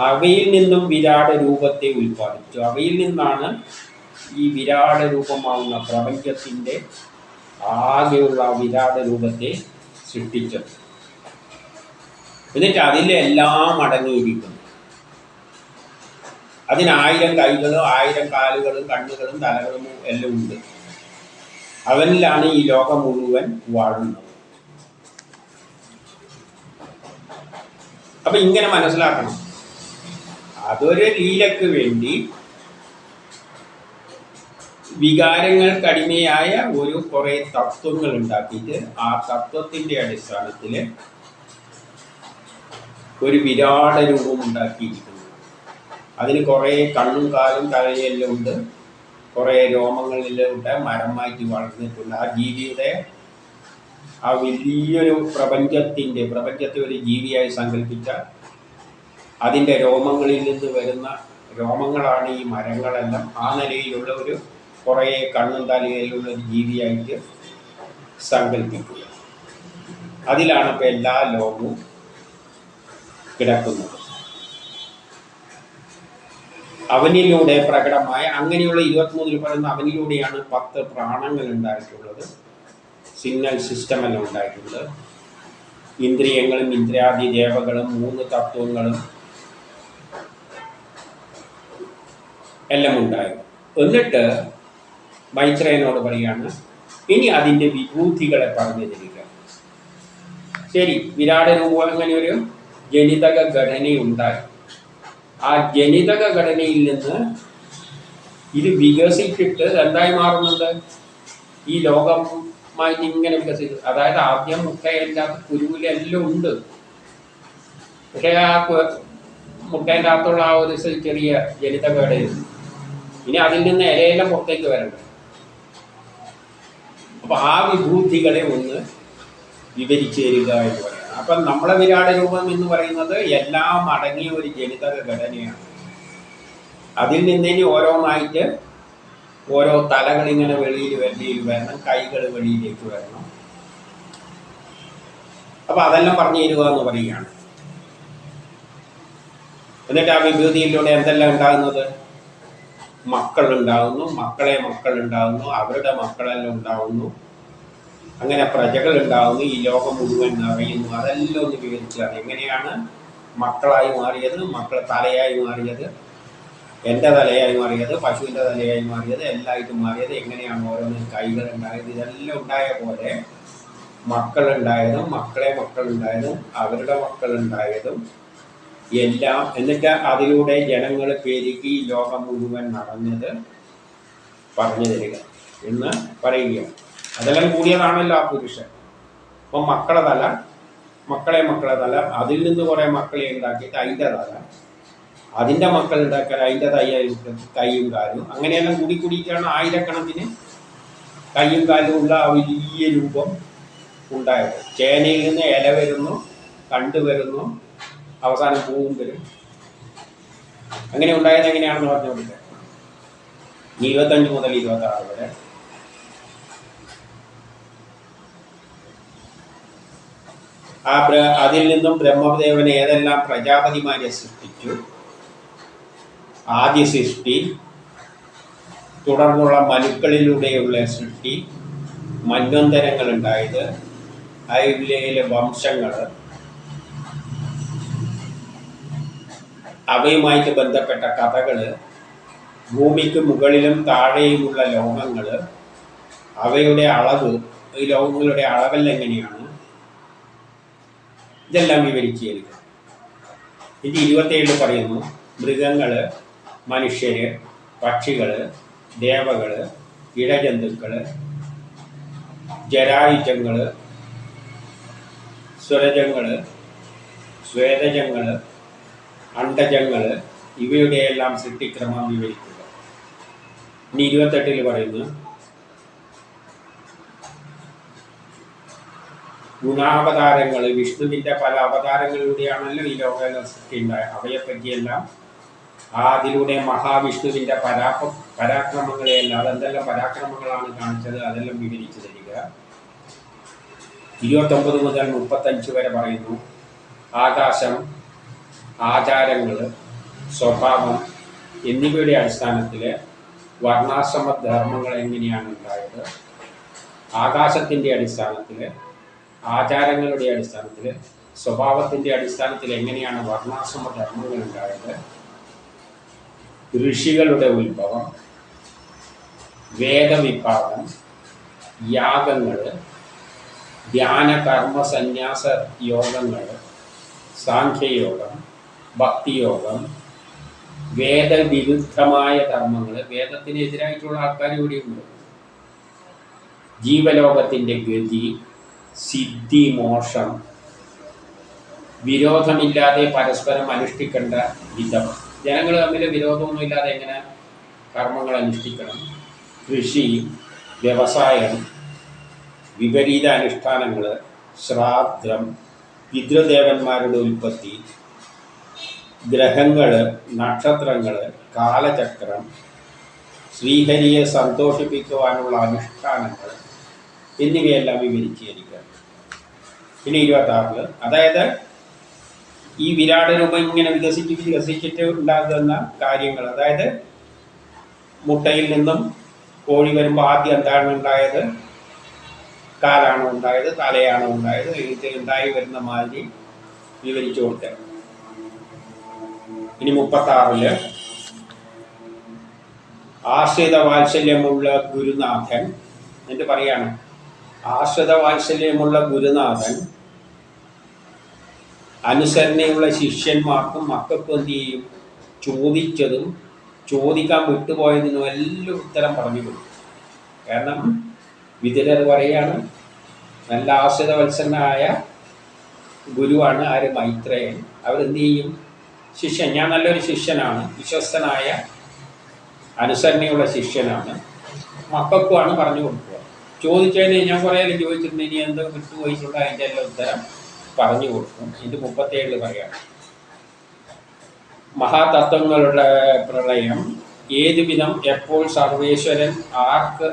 A: അവയിൽ നിന്നും വിരാട രൂപത്തെ ഉൽപ്പാദിപ്പിച്ചു. അവയിൽ നിന്നാണ് ഈ വിരാട രൂപമാവുന്ന പ്രപഞ്ചത്തിൻ്റെ ആകെയുള്ള വിരാട രൂപത്തെ സൃഷ്ടിച്ചത്. എന്നിട്ട് അതിലെല്ലാം അടങ്ങിയിരിക്കുന്നു. അതിന് 1000 കൈകളും 1000 കാലുകളും കണ്ണുകളും തലകളും എല്ലാം ഉണ്ട്. അവനിലാണ് ഈ ലോകം മുഴുവൻ വാഴുന്നത്. അപ്പം ഇങ്ങനെ മനസ്സിലാക്കണം, അതൊരു ലീലയ്ക്ക് വേണ്ടി വികാരങ്ങൾക്കടിമയായ ഒരു കുറേ തത്വങ്ങൾ ഉണ്ടാക്കിയിട്ട് ആ തത്വത്തിൻ്റെ അടിസ്ഥാനത്തിൽ ഒരു വിരാട രൂപം ഉണ്ടാക്കിയിരിക്കുന്നു. അതിന് കുറേ കണ്ണും കാലും തലയെല്ലാം ഉണ്ട്, കുറേ രോമങ്ങളിലുണ്ട്, മരമായിട്ട് വളർന്നിട്ടുണ്ട്. ആ ജീവിയുടെ ആ വലിയൊരു പ്രപഞ്ചത്തെ ഒരു ജീവിയായി സങ്കല്പിച്ച അതിൻ്റെ രോമങ്ങളിൽ നിന്ന് വരുന്ന രോമങ്ങളാണ് ഈ മരങ്ങളെല്ലാം. ആ നിലയിലുള്ള ഒരു കുറേ കണ്ണും തലയിലുള്ള ഒരു ജീവിയായിട്ട് സങ്കല്പിക്കുക. അതിലാണ് ഇപ്പോൾ എല്ലാ ലോകവും കിടക്കുന്നത്. അവനിലൂടെ പ്രകടമായ അങ്ങനെയുള്ള 23 പറയുന്ന അവനിലൂടെയാണ് 10 പ്രാണങ്ങൾ ഉണ്ടായിട്ടുള്ളത്, സിഗ്നൽ സിസ്റ്റമെല്ലാം ഉണ്ടായിട്ടുള്ളത്. ഇന്ദ്രിയങ്ങളും ഇന്ദ്രിയാദി ദേവകളും 3 തത്വങ്ങളും എല്ലാം ഉണ്ടായി. എന്നിട്ട് മൈത്രേയനോട് പറയാണ്, ഇനി അതിൻ്റെ വിഭൂതികളെ പറഞ്ഞു തരിക. ശരി, വിരാട രൂപം അങ്ങനെ ഒരു ജനിതക ഘടനയുണ്ടായി. ആ ജനിതക ഘടനയിൽ നിന്ന് ഇത് വികസിച്ചിട്ട് എന്തായി മാറുന്നുണ്ട്, ഈ ലോകമായിട്ട് ഇങ്ങനെ വികസിച്ചു. അതായത് ആദ്യം മുട്ടയിൻ്റെ കുരുവിലെല്ലാം ഉണ്ട്, പക്ഷേ ആ മുട്ടേൻ്റെ അകത്തുള്ള ആ ഒരു ചെറിയ ജനിതക ഘടനയുണ്ട്. ഇനി അതിൽ നിന്ന് ഇലയെല്ലാം പുറത്തേക്ക് വരണ്ട. അപ്പം ആ വിഭൂതികളെ ഒന്ന് വിവരിച്ചു തരിക എന്ന് പറയുന്നത്. അപ്പം നമ്മളെ വിരാട രൂപം എന്ന് പറയുന്നത് എല്ലാം അടങ്ങിയ ഒരു ജനിതക ഘടനയാണ്. അതിൽ നിന്നിനി ഓരോന്നായിട്ട് ഓരോ തലകളിങ്ങനെ വെളിയിൽ വരണം, കൈകൾ വെളിയിലേക്ക് വരണം. അപ്പം അതെല്ലാം പറഞ്ഞു തരിക എന്ന് പറയുകയാണ്. എന്നിട്ട് ആ വിഭൂതിയിലൂടെ എന്തെല്ലാം ഉണ്ടാകുന്നത്, മക്കളുണ്ടാകുന്നു, മക്കളുണ്ടാകുന്നു, അവരുടെ മക്കളെല്ലാം ഉണ്ടാകുന്നു, അങ്ങനെ പ്രജകളുണ്ടാകുന്നു, ഈ ലോകം മുഴുവൻ അറിയുന്നു. അതെല്ലാം ഒന്ന് വിവരിച്ചാണ് എങ്ങനെയാണ് മക്കളായി മാറിയത്, മക്കളെ തലയായി മാറിയത്, എൻ്റെ തലയായി മാറിയത്, പശുവിൻ്റെ തലയായി മാറിയത്, എല്ലായിട്ടും മാറിയത്, എങ്ങനെയാണ് ഓരോന്നും കൈകളുണ്ടായത്. ഇതെല്ലാം ഉണ്ടായ പോലെ മക്കളുണ്ടായതും മക്കളുണ്ടായതും അവരുടെ മക്കളുണ്ടായതും എല്ലാം. എന്നിട്ട് അതിലൂടെ ജനങ്ങൾ പെരുകി ലോകം മുഴുവൻ നടന്നത് പറഞ്ഞു തരിക എന്ന് പറയുകയാണ്. അതെല്ലാം കൂടിയതാണല്ലോ ആ പുരുഷൻ. അപ്പം മക്കളെ തല, അതിൽ നിന്ന് കുറേ മക്കളെ ഉണ്ടാക്കിയിട്ട് അതിൻ്റെ തല, അതിൻ്റെ മക്കൾ ഉണ്ടാക്കാൻ അതിൻ്റെ കൈയും കാലും, അങ്ങനെയെല്ലാം കൂടിയിട്ടാണ് ആയിരക്കണക്കിന് കൈയും കാലും ഉള്ള ആ വലിയ രൂപം ഉണ്ടായത്. ചേനയിൽ നിന്ന് ഇല വരുന്നു, കണ്ട് വരുന്നു, അവസാനം പൂവും വരും. അങ്ങനെ ഉണ്ടായത് എങ്ങനെയാണെന്ന് പറഞ്ഞു കൊടുക്കുക. 25 മുതൽ 26 വരെ അതിൽ നിന്നും ബ്രഹ്മദേവൻ ഏതെല്ലാം പ്രജാപതിമാരെ സൃഷ്ടിച്ചു, ആദ്യ സൃഷ്ടി, തുടർന്നുള്ള മനുക്കളിലൂടെയുള്ള സൃഷ്ടി, മന്വന്തരങ്ങൾ ഉണ്ടായത്, അതിലെ വംശങ്ങൾ, അവയുമായിട്ട് ബന്ധപ്പെട്ട കഥകൾ, ഭൂമിക്ക് മുകളിലും താഴെയുമുള്ള ലോകങ്ങൾ, അവയുടെ അളവ്, ഈ ലോകങ്ങളുടെ അളവെല്ലാം എങ്ങനെയാണ്, ഇതെല്ലാം വിവരിച്ചു തരിക. ഇത് 27 പറയുന്നു, മൃഗങ്ങൾ, മനുഷ്യർ, പക്ഷികൾ, ദേവകൾ, ഇഴജന്തുക്കൾ, ജരായുജങ്ങൾ, സ്വരജങ്ങൾ, സ്വേദജങ്ങൾ, അണ്ടജങ്ങൾ, ഇവയുടെയെല്ലാം സൃഷ്ടിക്രമം വിവരിക്കുക. ഇനി 28 പറയുന്നു, ഗുണാവതാരങ്ങൾ, വിഷ്ണുവിൻ്റെ പല അവതാരങ്ങളിലൂടെയാണല്ലോ ഈ ലോകമെല്ലാം സൃഷ്ടി ഉണ്ടായത്. അവയെപ്പറ്റിയെല്ലാം അതിലൂടെ മഹാവിഷ്ണുവിൻ്റെ പരാക്രമങ്ങളെയെല്ലാം, അതെന്തെല്ലാം പരാക്രമങ്ങളാണ് കാണിച്ചത്, അതെല്ലാം വിവരിച്ചു തരിക. 29 മുതൽ 35 വരെ പറയുന്നു, ആകാശം, ആചാരങ്ങൾ, സ്വഭാവം എന്നിവയുടെ അടിസ്ഥാനത്തിൽ വർണ്ണാശ്രമ ധർമ്മങ്ങൾ എങ്ങനെയാണ് ഉണ്ടായത്, ആകാശത്തിൻ്റെ അടിസ്ഥാനത്തിൽ, ആചാരങ്ങളുടെ അടിസ്ഥാനത്തിൽ, സ്വഭാവത്തിൻ്റെ അടിസ്ഥാനത്തിൽ എങ്ങനെയാണ് വർണ്ണാശ്രമ ധർമ്മങ്ങൾ ഉണ്ടായത്, ഋഷികളുടെ ഉത്ഭവം, വേദവിഭാഗം, യാഗങ്ങൾ, ധ്യാന കർമ്മ സന്യാസ യോഗങ്ങൾ, സാഖ്യയോഗം, ഭക്തിയോഗം, വേദവിരുദ്ധമായ കർമ്മങ്ങൾ, വേദത്തിനെതിരായിട്ടുള്ള ആൾക്കാർ ഇവിടെയുണ്ട്, ജീവലോകത്തിൻ്റെ ഗതി, സിദ്ധി, മോക്ഷം, വിരോധമില്ലാതെ പരസ്പരം അനുഷ്ഠിക്കേണ്ട വിധം, ജനങ്ങൾ തമ്മിൽ വിരോധമൊന്നുമില്ലാതെ എങ്ങനെ കർമ്മങ്ങൾ അനുഷ്ഠിക്കണം, കൃഷി, വ്യവസായം, വിപരീത അനുഷ്ഠാനങ്ങൾ, ശ്രാദ്ധം, പിതൃദേവന്മാരുടെ ഉൽപ്പത്തി, ഗ്രഹങ്ങൾ, നക്ഷത്രങ്ങൾ, കാലചക്രം, ശ്രീഹരിയെ സന്തോഷിപ്പിക്കുവാനുള്ള അനുഷ്ഠാനങ്ങൾ എന്നിവയെല്ലാം വിവരിച്ചിരിക്കുക. പിന്നെ 26 അതായത് ഈ വിരാട രൂപം ഇങ്ങനെ വികസിച്ചിട്ട് ഉണ്ടാകുന്ന കാര്യങ്ങൾ, അതായത് മുട്ടയിൽ നിന്നും കോഴി വരുമ്പോൾ ആദ്യം എന്താണ് ഉണ്ടായത്, കാലാണോ ഉണ്ടായത്, തലയാണോ ഉണ്ടായത്, ഇത് ഉണ്ടായി വരുന്ന മാതിരി വിവരിച്ചു കൊടുത്തത്. ഇനി 36 ആശ്രിത വാത്സല്യമുള്ള ഗുരുനാഥൻ എന്നിട്ട് പറയാണ്, ആശ്രിത വാത്സല്യമുള്ള ഗുരുനാഥൻ അനുസരണയുള്ള ശിഷ്യന്മാർക്കും മക്കൾക്കും എന്ത് ചെയ്യും, ചോദിച്ചതും ചോദിക്കാൻ വിട്ടുപോയതിനും എല്ലാം ഉത്തരം പറഞ്ഞു കൊടുക്കും. കാരണം വിതുരർ പറയാണ്, നല്ല ആശ്രിത വത്സനായ ഗുരുവാണ് ആര്, മൈത്രേയൻ. അവരെന്ത് ചെയ്യും, ശിഷ്യൻ, ഞാൻ നല്ലൊരു ശിഷ്യനാണ്, വിശ്വസ്തനായ അനുസരണയുള്ള ശിഷ്യനാണ്, മക്കൾക്കുമാണ് പറഞ്ഞു കൊടുക്കുക. ചോദിച്ചതിന് ഞാൻ കുറേ ചോദിച്ചിട്ടുണ്ട്, ഇനി എന്തോ വിട്ടുപോയിട്ടുണ്ട്, അതിൻ്റെ എല്ലാം ഉത്തരം പറഞ്ഞു കൊടുക്കും. ഇത് 37 പറയാണ്, മഹാതത്വങ്ങളുടെ പ്രളയം ഏതുവിധം, എപ്പോൾ, സർവേശ്വരൻ, ആർക്ക്,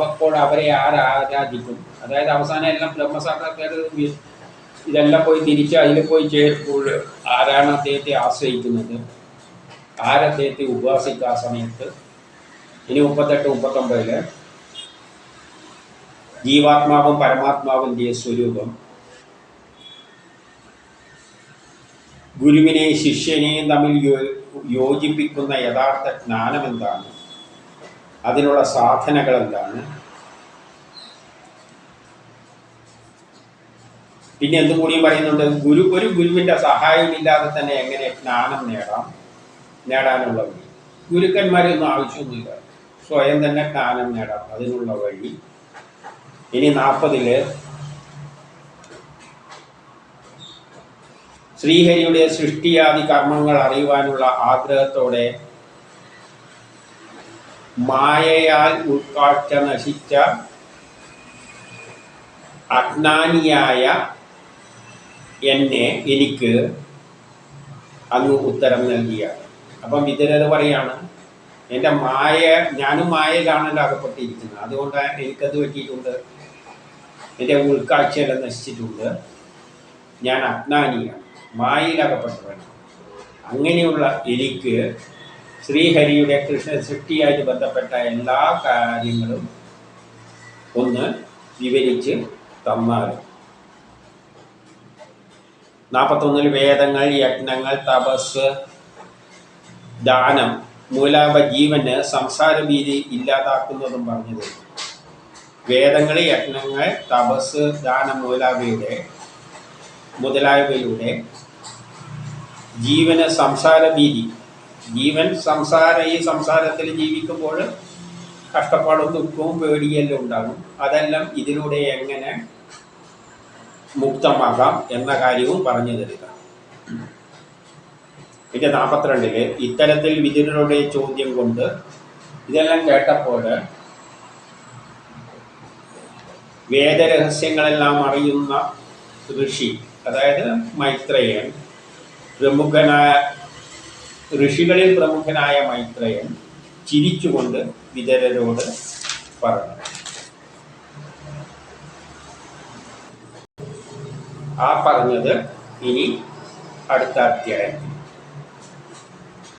A: അപ്പോൾ അവരെ ആരാധിക്കും, അതായത് അവസാനം എല്ലാം ബ്രഹ്മസാക്ഷാത്കാര ഇതെല്ലാം പോയി തിരിച്ച് അതിൽ പോയി ചേരുമ്പോൾ ആരാണ് അദ്ദേഹത്തെ ആശ്രയിക്കുന്നത്, ആരദ്ദേഹത്തെ ഉപാസിക്കുക ആ സമയത്ത്. ഇനി 38, 39 ജീവാത്മാവും പരമാത്മാവിൻ്റെ സ്വരൂപം, ഗുരുവിനെയും ശിഷ്യനെയും തമ്മിൽ യോജിപ്പിക്കുന്ന യഥാർത്ഥ ജ്ഞാനം എന്താണ്, അതിനുള്ള സാധനകൾ എന്താണ്, പിന്നെ എന്തും കൂടിയും പറയുന്നുണ്ട്, ഒരു ഗുരുവിൻ്റെ സഹായമില്ലാതെ തന്നെ എങ്ങനെ ജ്ഞാനം നേടാനുള്ള വഴി, ഗുരുക്കന്മാരൊന്നും ആവശ്യമൊന്നുമില്ല, സ്വയം തന്നെ ജ്ഞാനം നേടാം, അതിനുള്ള വഴി. ഇനി 40 ശ്രീഹരിയുടെ സൃഷ്ടിയാദി കർമ്മങ്ങൾ അറിയുവാനുള്ള ആഗ്രഹത്തോടെ മായയാൽ ഉൾക്കാഴ്ച നശിച്ച അജ്ഞാനിയായ എനിക്ക് അങ്ങ് ഉത്തരം നൽകിയാണ്. അപ്പം വിതുരർ പറയാണ്, എൻ്റെ ഞാനും മായയിലാണല്ലോ അകപ്പെട്ടിരിക്കുന്നത്, അതുകൊണ്ട് എനിക്കത് പറ്റിയിട്ടുണ്ട്, എൻ്റെ ഉൾക്കാഴ്ചയെല്ലാം നശിച്ചിട്ടുണ്ട്, ഞാൻ അജ്ഞാനിയാണ്, മായയിലകപ്പെട്ടവനാണ്. അങ്ങനെയുള്ള എനിക്ക് ശ്രീഹരിയുടെ കൃഷ്ണ സൃഷ്ടിയായിട്ട് ബന്ധപ്പെട്ട എല്ലാ കാര്യങ്ങളും ഒന്ന് വിവരിച്ച് തന്നാൽ. 41 വേദങ്ങൾ, യജ്ഞങ്ങൾ, തപസ്, ദാനം മൂലാപ ജീവന് സംസാരഭീതി ഇല്ലാതാക്കുന്നതും പറഞ്ഞു തരും. വേദങ്ങൾ, യജ്ഞങ്ങൾ, തപസ്, ദാനം മുതലായവയിലൂടെ ജീവന് സംസാരഭീതി, ജീവൻ ഈ സംസാരത്തിൽ ജീവിക്കുമ്പോൾ കഷ്ടപ്പാടും ദുഃഖവും പേടിയെല്ലാം ഉണ്ടാകും. അതെല്ലാം ഇതിലൂടെ എങ്ങനെ മുക്തമാകാം എന്ന കാര്യവും പറഞ്ഞു തരിക. പിന്നെ 42 ഇത്തരത്തിൽ വിതുരരുടെ ചോദ്യം കൊണ്ട് ഇതെല്ലാം കേട്ടപ്പോൾ വേദരഹസ്യങ്ങളെല്ലാം അറിയുന്ന ഋഷി, അതായത് മൈത്രേയൻ, ഋഷികളിൽ പ്രമുഖനായ മൈത്രേയൻ ചിരിച്ചുകൊണ്ട് വിതുരരോട് പറഞ്ഞു. ആ പറഞ്ഞത് ഇനി അടുത്ത അധ്യായത്തിൽ.